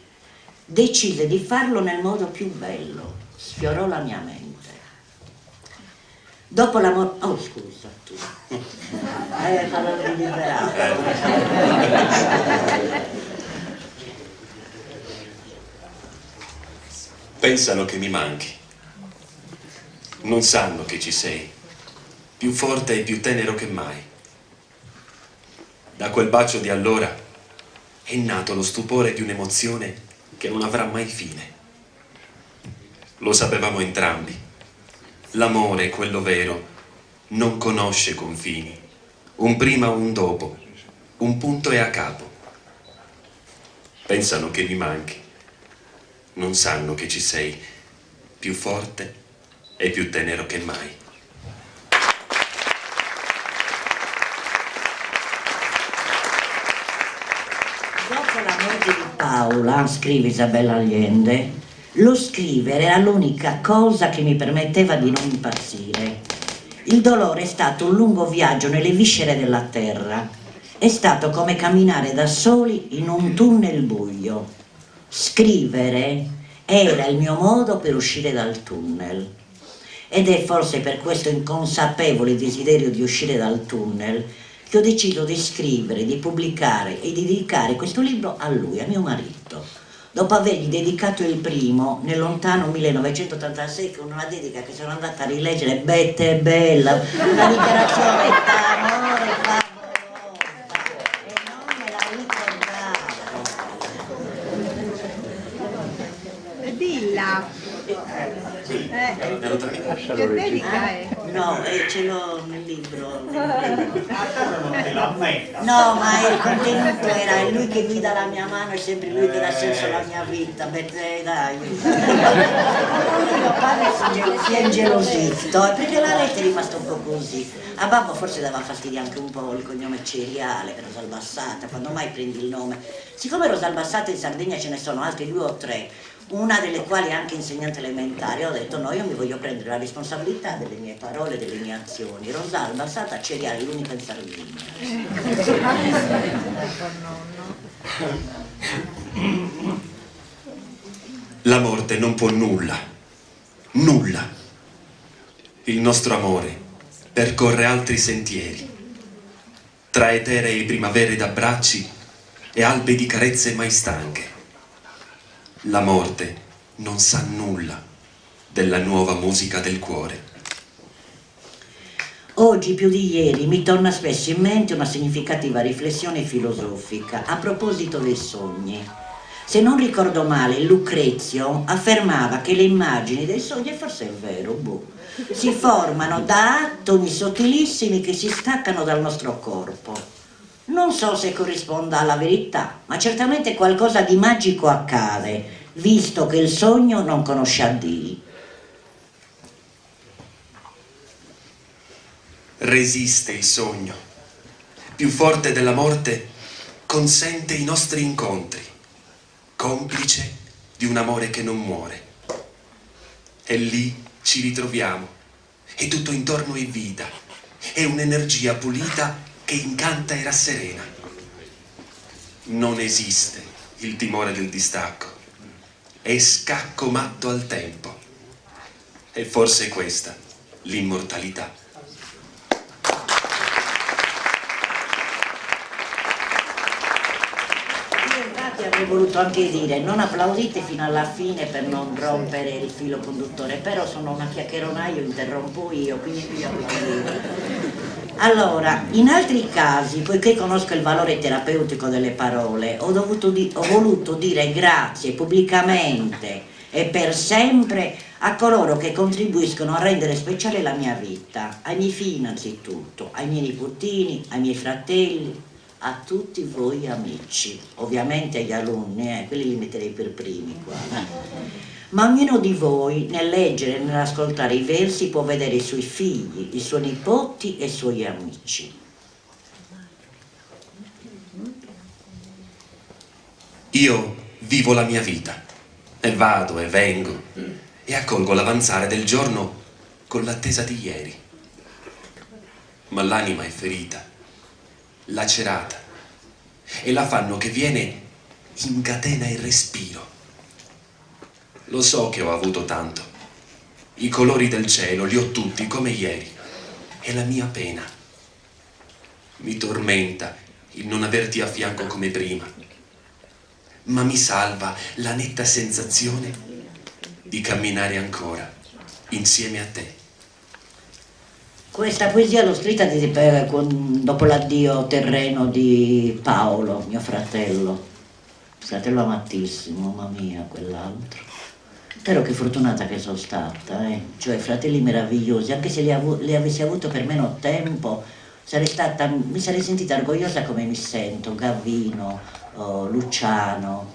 Decise di farlo nel modo più bello. Sfiorò la mia mente. Dopo l'amore... Oh, scusa, tu. Parlavo di liberato. Pensano che mi manchi. Non sanno che ci sei, più forte e più tenero che mai. Da quel bacio di allora è nato lo stupore di un'emozione che non avrà mai fine. Lo sapevamo entrambi. L'amore, quello vero, non conosce confini. Un prima o un dopo, un punto e a capo. Pensano che mi manchi. Non sanno che ci sei, più forte e più tenero che mai. Dopo la morte di Paola, scrive Isabella Allende, lo scrivere era l'unica cosa che mi permetteva di non impazzire. Il dolore è stato un lungo viaggio nelle viscere della terra. È stato come camminare da soli in un tunnel buio. Scrivere era il mio modo per uscire dal tunnel ed è forse per questo inconsapevole desiderio di uscire dal tunnel che ho deciso di scrivere, di pubblicare e di dedicare questo libro a lui, a mio marito, dopo avergli dedicato il primo nel lontano 1986 con una dedica che sono andata a rileggere, Bette è bella, una dichiarazione d'amore favolosa e non me la ricordavo. Dilla. Che dedica è? No, ce l'ho nel libro. No, ma il contenuto era è lui che guida la mia mano, è sempre lui che dà senso alla mia vita. Beh, dai. Mio padre si è ingelosito, perché la lettera è rimasta un po' così. A babbo forse dava fastidio anche un po' il cognome Ceriale, Rosalbassata, quando mai prendi il nome. Siccome Rosalbassata in Sardegna ce ne sono altri 2 o 3, una delle quali è anche insegnante elementare, ho detto no, io mi voglio prendere la responsabilità delle mie parole, delle mie azioni. Rosalbassata Ceriale, l'unica in Sardegna. La morte non può nulla, nulla. Il nostro amore percorre altri sentieri, tra eterei primavere d'abbracci e albe di carezze mai stanche. La morte non sa nulla della nuova musica del cuore. Oggi più di ieri mi torna spesso in mente una significativa riflessione filosofica a proposito dei sogni. Se non ricordo male, Lucrezio affermava che le immagini dei sogni, e forse è vero, si formano da atomi sottilissimi che si staccano dal nostro corpo. Non so se corrisponda alla verità, ma certamente qualcosa di magico accade, visto che il sogno non conosce addii. Resiste il sogno, più forte della morte, consente i nostri incontri, complice di un amore che non muore. E lì ci ritroviamo, e tutto intorno è vita, è un'energia pulita che incanta e rasserena. Non esiste il timore del distacco, è scacco matto al tempo. E forse questa l'immortalità. Avrei voluto anche dire non applaudite fino alla fine per non rompere il filo conduttore, però sono una chiacchierona, io interrompo io, quindi vi applaudo. Allora, in altri casi, poiché conosco il valore terapeutico delle parole, ho voluto dire grazie pubblicamente e per sempre a coloro che contribuiscono a rendere speciale la mia vita, ai miei figli innanzitutto, ai miei nipotini, ai miei fratelli, a tutti voi amici, ovviamente agli alunni, quelli li metterei per primi qua. Ma ognuno di voi nel leggere e nell'ascoltare i versi può vedere i suoi figli, i suoi nipoti e i suoi amici. Io vivo la mia vita e vado e vengo e accolgo l'avanzare del giorno con l'attesa di ieri. Ma l'anima è ferita, lacerata, e l'affanno che viene incatena il respiro. Lo so che ho avuto tanto, i colori del cielo li ho tutti come ieri, e la mia pena mi tormenta il non averti a fianco come prima, ma mi salva la netta sensazione di camminare ancora insieme a te. Questa poesia l'ho scritta dopo l'addio terreno di Paolo, mio fratello amatissimo, mamma mia, quell'altro. Però che fortunata che sono stata, cioè fratelli meravigliosi, anche se li avessi avuto per meno tempo, mi sarei sentita orgogliosa come mi sento, Gavino, Luciano,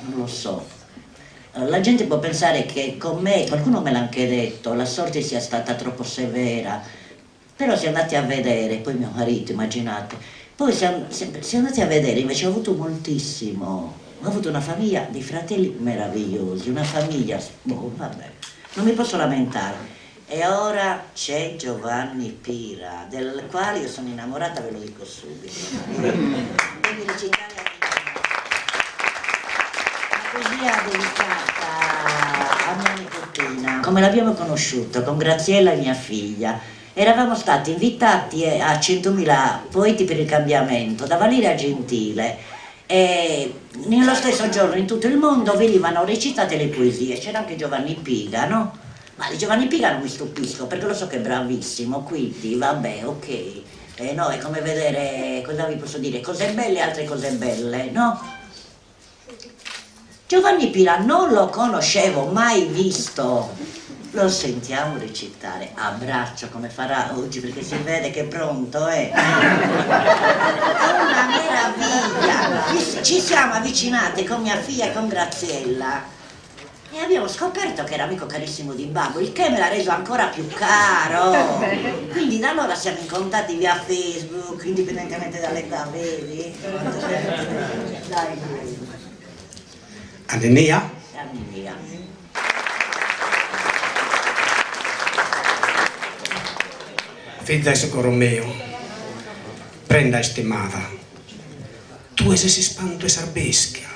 non lo so. La gente può pensare che con me, qualcuno me l'ha anche detto, la sorte sia stata troppo severa, però se andate a vedere, poi mio marito, immaginate, poi se andate a vedere invece ho avuto moltissimo, ho avuto una famiglia di fratelli meravigliosi, una famiglia, vabbè, non mi posso lamentare. E ora c'è Giovanni Pira, del quale io sono innamorata, ve lo dico subito. Devi recitare poesia dedicata a mia nipotina, come l'abbiamo conosciuto, con Graziella, mia figlia. Eravamo stati invitati a 100.000 poeti per il cambiamento da Valeria Gentile e nello stesso giorno in tutto il mondo venivano recitate le poesie. C'era anche Giovanni Piga, no? Ma di Giovanni Piga non mi stupisco perché lo so che è bravissimo, quindi vabbè, ok. No, è come vedere, cosa vi posso dire, cose belle e altre cose belle, no? Giovanni Pira non lo conoscevo, mai visto. Lo sentiamo recitare a braccio come farà oggi perché si vede che è pronto, È una meraviglia. Ci siamo avvicinate con mia figlia e con Graziella e abbiamo scoperto che era amico carissimo di Babbo, il che me l'ha reso ancora più caro. Quindi da allora siamo incontrati via Facebook, indipendentemente dall'età, vedi? Dai. Anenia? Anenia. Figlia socorro mio, prenda estimada, tu ese espanto e sarbesca,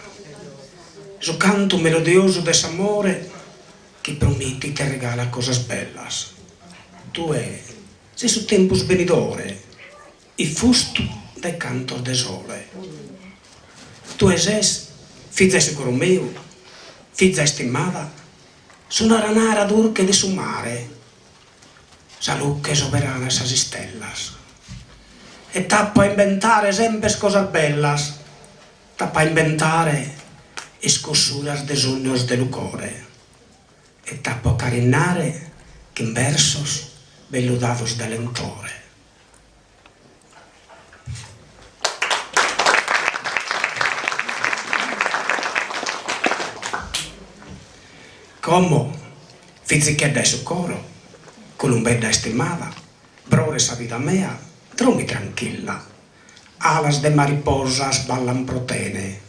su canto melodioso desamore que promete e te regala cosas bellas. Tu sei su tempus venidore, e fusto dai cantos de sole. Tu es figlia socorro mio, figlia estimada, sonar nara durche de su mare, salucche soberana esas stellas, e tappa a inventare sempre cosas bellas, para inventare escossuras de sueños del core e para carinare que en versos veludados del entore. Como fizzichedda su coro, columbedda estimada, brore sa vida mea, dormi tranquilla, alas de mariposas ballan protene,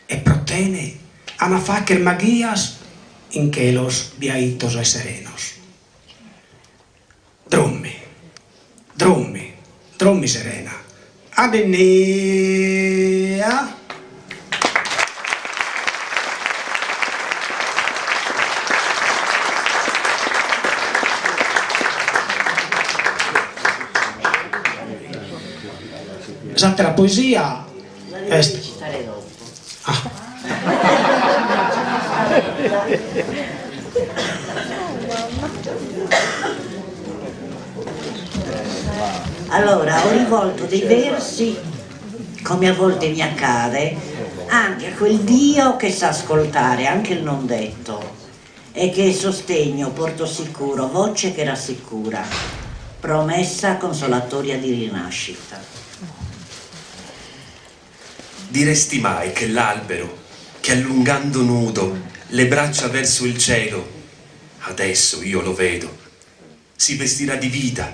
e protene ana facer maguías in quelos viaitos e serenos. Drommi, drommi, drommi serena, adenea. Esatto, la poesia La devo recitare dopo. Allora, ho rivolto dei versi, come a volte mi accade, anche a quel Dio che sa ascoltare anche il non detto e che è sostegno, porto sicuro, voce che rassicura, promessa consolatoria di rinascita. Diresti mai che l'albero, che allungando nudo le braccia verso il cielo, adesso io lo vedo, si vestirà di vita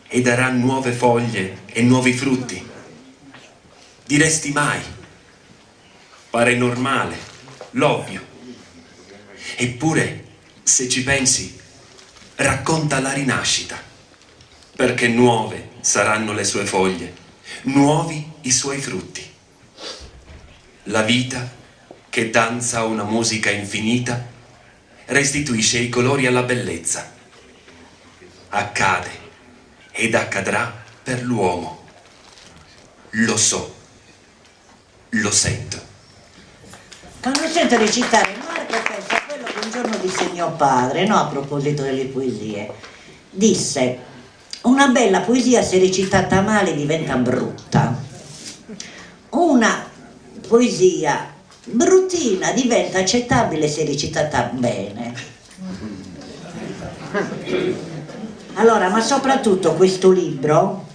e darà nuove foglie e nuovi frutti? Diresti mai? Pare normale, l'ovvio. Eppure, se ci pensi, racconta la rinascita, perché nuove saranno le sue foglie, nuovi i suoi frutti. La vita, che danza una musica infinita, restituisce i colori alla bellezza. Accade ed accadrà per l'uomo. Lo so, lo sento. Quando sento recitare Marco penso a quello che un giorno disse mio padre, no, a proposito delle poesie. Disse: una bella poesia se recitata male diventa brutta. Una poesia bruttina diventa accettabile se recitata bene. Allora, ma soprattutto questo libro,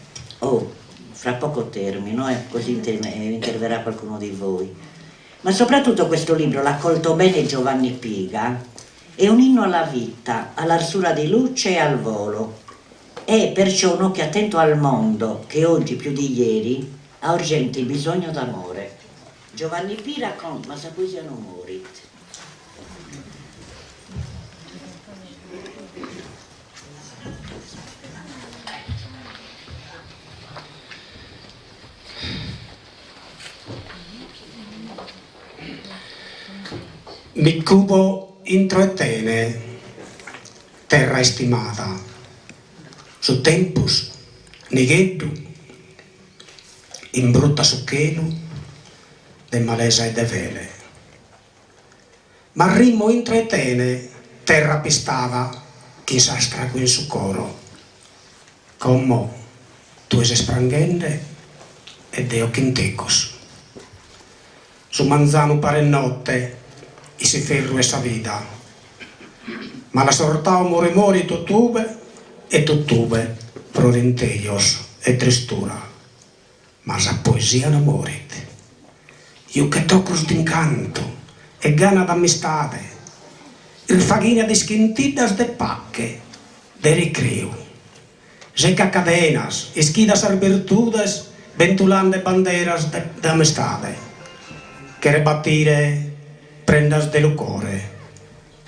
fra poco termino, così interverrà qualcuno di voi, ma soprattutto questo libro l'ha accolto bene Giovanni Piga, è un inno alla vita, all'arsura di luce e al volo, è perciò un occhio attento al mondo che oggi più di ieri ha urgente bisogno d'amore. Giovanni Pira con Ma sa poesia non morit. Mi cubo intro etene, terra estimata, su tempus nighettu, in brutta succhelu, de malesa e de vele. Ma rimmo intro etene, terra pistava, chi sa strago in su coro, como tu es sprangende e deo quintecos. Su manzano pare notte, i si ferru esa vida, ma la sortao mori tuttube e tuttube prorinteios e tristura, ma sa poesia non morit. Io che tocros d'incanto e gana d'amistade, il faghina di squintidas de pacche, de recreo, seca cadenas, esquidas al virtudes, ventulande banderas de amistade, che rebattire prendas de lucore,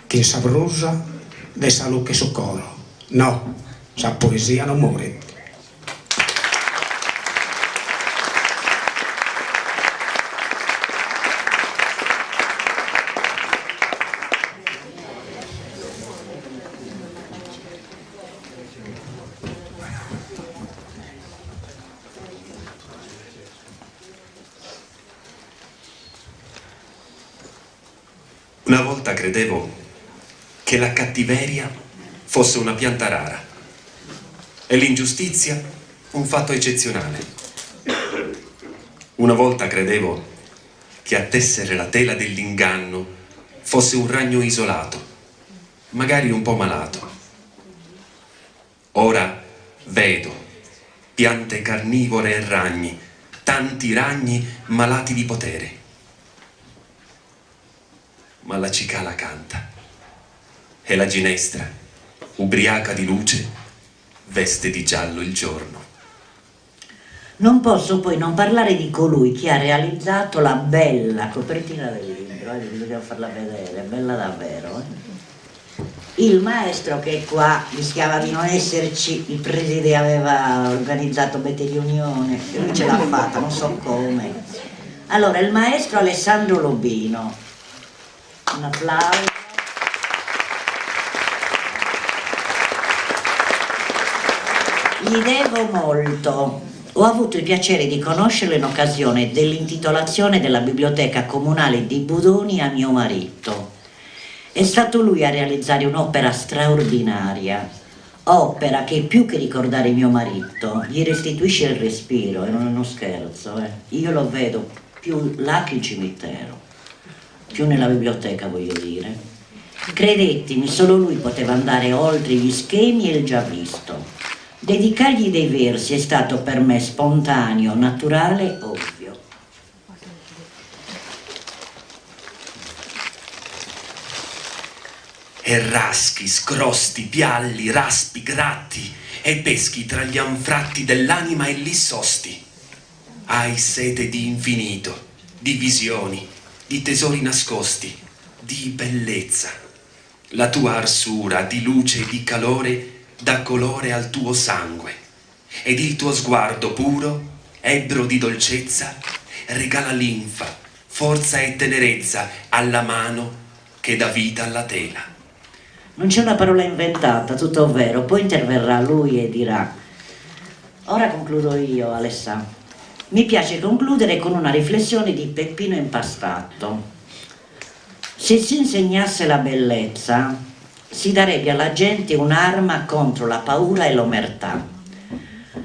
chi s'abrusa de saluche su coro. No, sa poesia non muore. Una volta credevo che la cattiveria fosse una pianta rara e l'ingiustizia un fatto eccezionale. Una volta credevo che a tessere la tela dell'inganno fosse un ragno isolato, magari un po' malato. Ora vedo piante carnivore e ragni, tanti ragni malati di potere. Ma la cicala canta e la ginestra, ubriaca di luce, veste di giallo il giorno. Non posso poi non parlare di colui che ha realizzato la bella copertina del libro, bisogna farla vedere, è bella davvero. Il maestro che è qua rischiava di non esserci, il preside aveva organizzato Bete riunione e lui ce l'ha fatta, non so come. Allora, il maestro Alessandro Lobino, un applauso. Gli devo molto. Ho avuto il piacere di conoscerlo in occasione dell'intitolazione della biblioteca comunale di Budoni a mio marito. È stato lui a realizzare un'opera straordinaria, opera che più che ricordare mio marito gli restituisce il respiro, e non è uno scherzo. Io lo vedo più là che il cimitero, più nella biblioteca voglio dire. Credetemi, solo lui poteva andare oltre gli schemi e il già visto. Dedicargli dei versi è stato per me spontaneo, naturale, ovvio. E raschi, scrosti, pialli, raspi, gratti e peschi tra gli anfratti dell'anima e lì sosti. Hai sete di infinito, di visioni, di tesori nascosti, di bellezza. La tua arsura di luce e di calore dà colore al tuo sangue, ed il tuo sguardo puro, ebbro di dolcezza, regala linfa, forza e tenerezza alla mano che dà vita alla tela. Non c'è una parola inventata, tutto vero. Poi interverrà lui e dirà: ora concludo io, Alessandro. Mi piace concludere con una riflessione di Peppino Impastato. Se si insegnasse la bellezza, si darebbe alla gente un'arma contro la paura e l'omertà.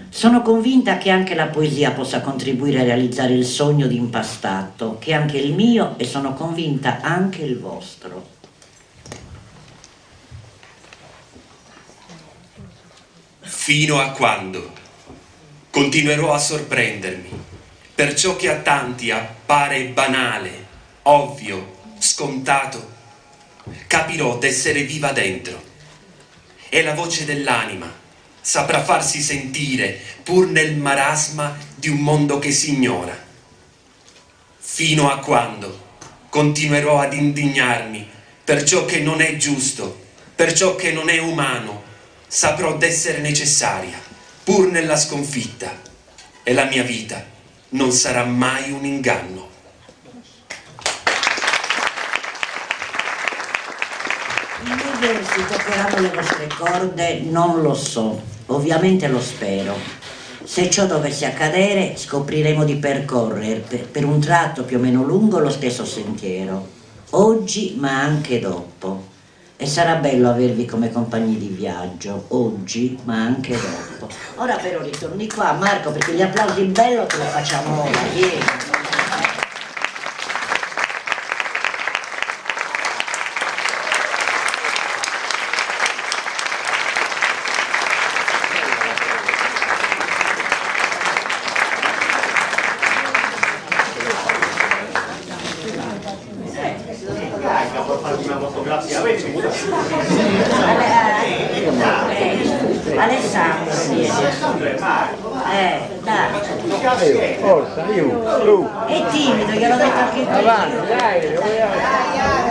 Sono convinta che anche la poesia possa contribuire a realizzare il sogno di Impastato, che è anche il mio e sono convinta anche il vostro. Fino a quando continuerò a sorprendermi per ciò che a tanti appare banale, ovvio, scontato, capirò d'essere viva dentro e la voce dell'anima saprà farsi sentire pur nel marasma di un mondo che si ignora. Fino a quando continuerò ad indignarmi per ciò che non è giusto, per ciò che non è umano, saprò d'essere necessaria pur nella sconfitta e la mia vita non sarà mai un inganno. I miei versi toccheranno le vostre corde? Non lo so, ovviamente lo spero. Se ciò dovesse accadere, scopriremo di percorrere per un tratto più o meno lungo lo stesso sentiero, oggi ma anche dopo. E sarà bello avervi come compagni di viaggio, oggi ma anche dopo. Ora però ritorni qua, Marco, perché gli applausi bello te lo facciamo ora, vieni. Alessandro, dai. Forza, io, su. È timido, gliel'ho detto anche prima. Avanti,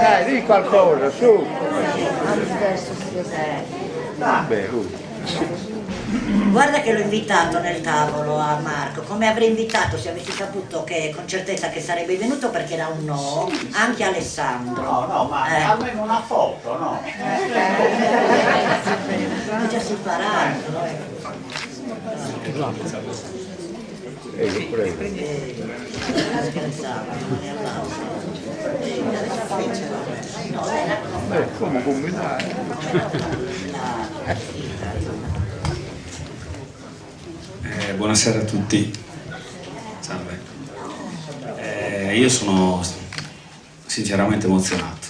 dai, di qualcosa, su. Vabbè, Guarda che l'ho invitato nel tavolo a Marco, come avrei invitato se avessi saputo che con certezza che sarebbe venuto, perché era un no, anche Alessandro. No, ma almeno una foto, no? Ho già separato. Prego. Scherzavo, non è applauso. Come dai? Buonasera a tutti. Salve. Io sono sinceramente emozionato,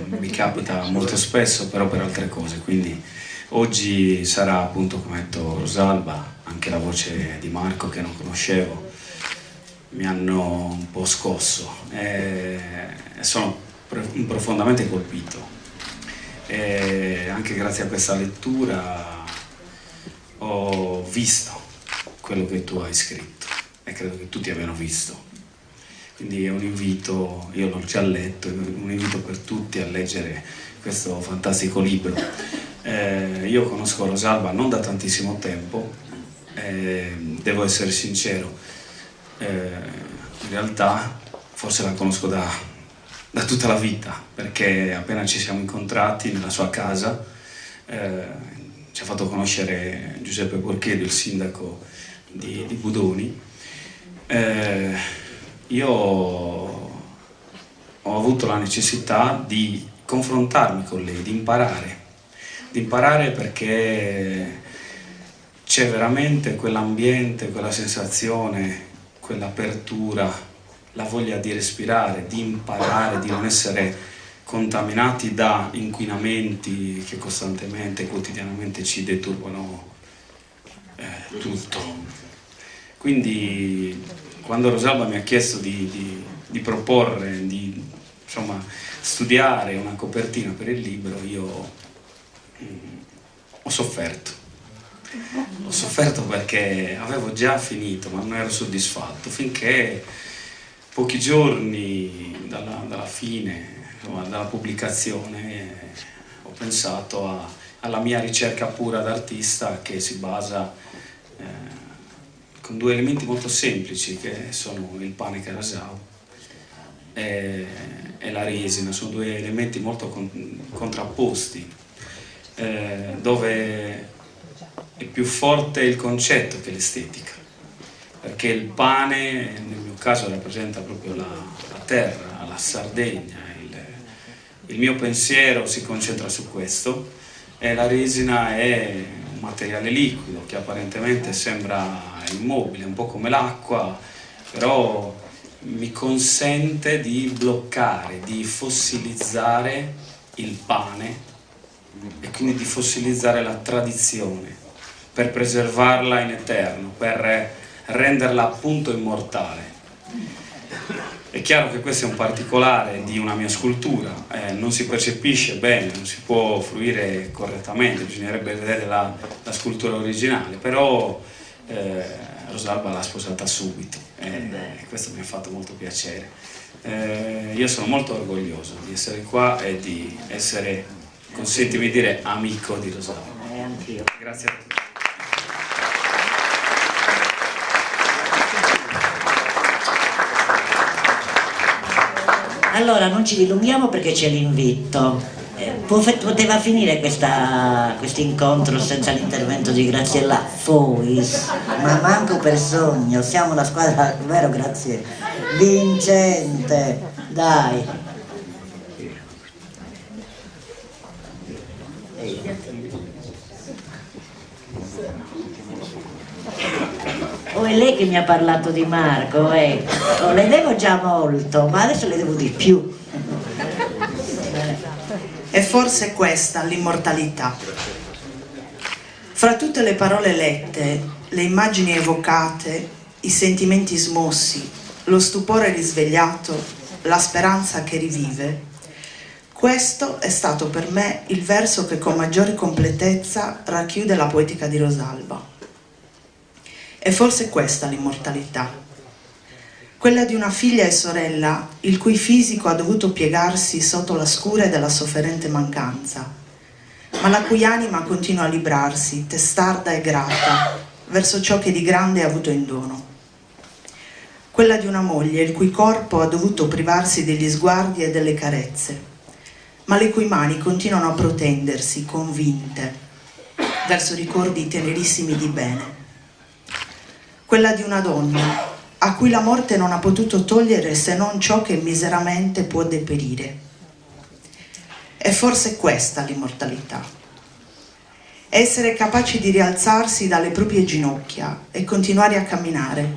mi capita molto spesso però per altre cose, quindi oggi sarà appunto, come ha detto Rosalba, anche la voce di Marco che non conoscevo, mi hanno un po' scosso e sono profondamente colpito. E anche grazie a questa lettura ho visto quello che tu hai scritto e credo che tutti abbiano visto. Quindi è un invito, io l'ho già letto, è un invito per tutti a leggere questo fantastico libro. Io conosco Rosalba non da tantissimo tempo, devo essere sincero, in realtà forse la conosco da tutta la vita, perché appena ci siamo incontrati nella sua casa ci ha fatto conoscere Giuseppe Borchedi, il sindaco di Budoni. Io ho avuto la necessità di confrontarmi con lei, di imparare perché c'è veramente quell'ambiente, quella sensazione, quell'apertura, la voglia di respirare, di imparare, di non essere contaminati da inquinamenti che costantemente, quotidianamente ci deturbano tutto. Quindi quando Rosalba mi ha chiesto di proporre, di studiare una copertina per il libro, io ho sofferto. Ho sofferto perché avevo già finito, ma non ero soddisfatto, finché pochi giorni dalla fine, dalla pubblicazione, ho pensato alla mia ricerca pura d'artista, che si basa con due elementi molto semplici, che sono il pane carasau e la resina. Sono due elementi molto contrapposti, dove è più forte il concetto che l'estetica, perché il pane nel mio caso rappresenta proprio la terra, la Sardegna, il mio pensiero si concentra su questo, e la resina è un materiale liquido che apparentemente sembra immobile, un po' come l'acqua, però mi consente di bloccare, di fossilizzare il pane e quindi di fossilizzare la tradizione, per preservarla in eterno, per renderla appunto immortale. È chiaro che questo è un particolare di una mia scultura, non si percepisce bene, non si può fruire correttamente, bisognerebbe vedere la scultura originale, però Rosalba l'ha sposata subito e questo mi ha fatto molto piacere. Io sono molto orgoglioso di essere qua e di essere, consentimi di dire, amico di Rosalba. Anch'io. Grazie a tutti. Allora, non ci dilunghiamo perché c'è l'invito. Poteva finire questo incontro senza l'intervento di Graziella Fois, ma manco per sogno. Siamo la squadra, vero Graziella? Vincente, dai. Oh, è lei che mi ha parlato di Marco, ecco. Le devo già molto, ma adesso le devo di più. E forse questa l'immortalità. Fra tutte le parole lette, le immagini evocate, i sentimenti smossi, lo stupore risvegliato, la speranza che rivive, questo è stato per me il verso che con maggiore completezza racchiude la poetica di Rosalba. E forse questa l'immortalità. Quella di una figlia e sorella il cui fisico ha dovuto piegarsi sotto la scura della sofferente mancanza, ma la cui anima continua a librarsi, testarda e grata, verso ciò che di grande ha avuto in dono. Quella di una moglie il cui corpo ha dovuto privarsi degli sguardi e delle carezze, ma le cui mani continuano a protendersi, convinte, verso ricordi tenerissimi di bene. Quella di una donna a cui la morte non ha potuto togliere se non ciò che miseramente può deperire. E forse questa l'immortalità. Essere capaci di rialzarsi dalle proprie ginocchia e continuare a camminare,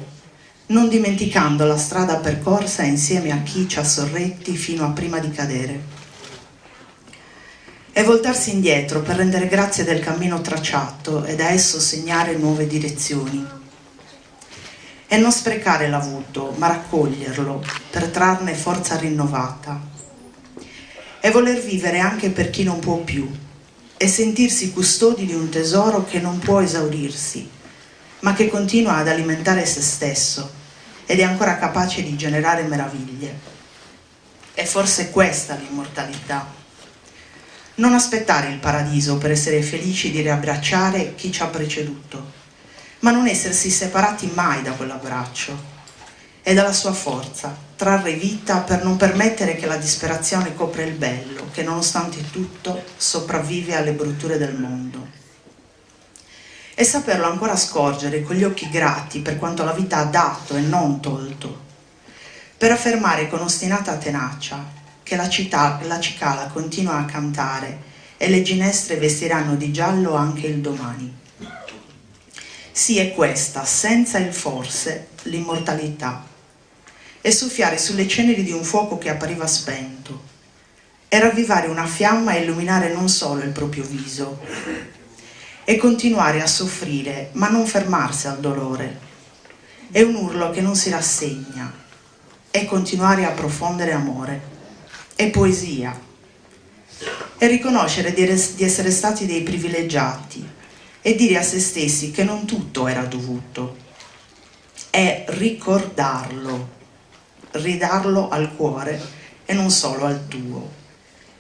non dimenticando la strada percorsa insieme a chi ci ha sorretti fino a prima di cadere. E voltarsi indietro per rendere grazie del cammino tracciato e da esso segnare nuove direzioni. E non sprecare l'avuto, ma raccoglierlo per trarne forza rinnovata. E voler vivere anche per chi non può più, e sentirsi custodi di un tesoro che non può esaurirsi, ma che continua ad alimentare se stesso ed è ancora capace di generare meraviglie. E forse questa l'immortalità. Non aspettare il paradiso per essere felici di riabbracciare chi ci ha preceduto, ma non essersi separati mai da quell'abbraccio e dalla sua forza, trarre vita per non permettere che la disperazione copra il bello, che nonostante tutto sopravvive alle brutture del mondo. E saperlo ancora scorgere con gli occhi grati per quanto la vita ha dato e non tolto, per affermare con ostinata tenacia che la cicala continua a cantare e le ginestre vestiranno di giallo anche il domani. Sì, è questa, senza il forse, l'immortalità. E soffiare sulle ceneri di un fuoco che appariva spento, e ravvivare una fiamma e illuminare non solo il proprio viso, e continuare a soffrire, ma non fermarsi al dolore. È un urlo che non si rassegna, e continuare a profondere amore. È poesia, è riconoscere di essere stati dei privilegiati e dire a se stessi che non tutto era dovuto, è ricordarlo, ridarlo al cuore e non solo al tuo.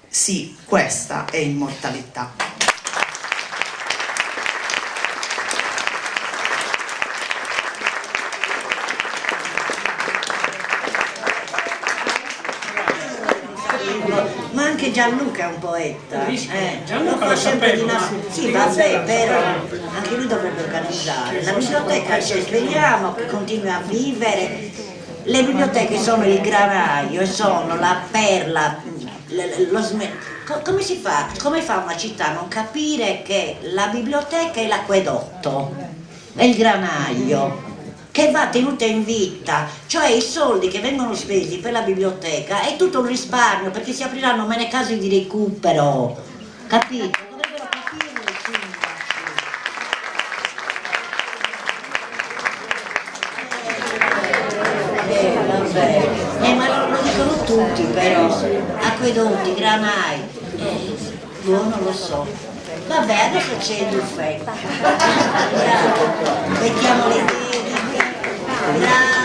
Sì, questa è immortalità. Ma anche Gianluca è un poeta. Gianluca lo sapevo. Sì, vabbè, però anche lui dovrebbe organizzare. La biblioteca, se speriamo che continui a vivere. Le biblioteche sono il granaio e sono la perla, come si fa? Come fa una città a non capire che la biblioteca è l'acquedotto, è il granaio, che va tenuta in vita, cioè i soldi che vengono spesi per la biblioteca è tutto un risparmio, perché si apriranno meno casi di recupero, capito? Dovrebbero capirlo i sindaci. Ma lo dicono tutti però, acquedotti, granai, non lo so. Vabbè, adesso c'è il buffet. Mettiamo le idee. Bravo.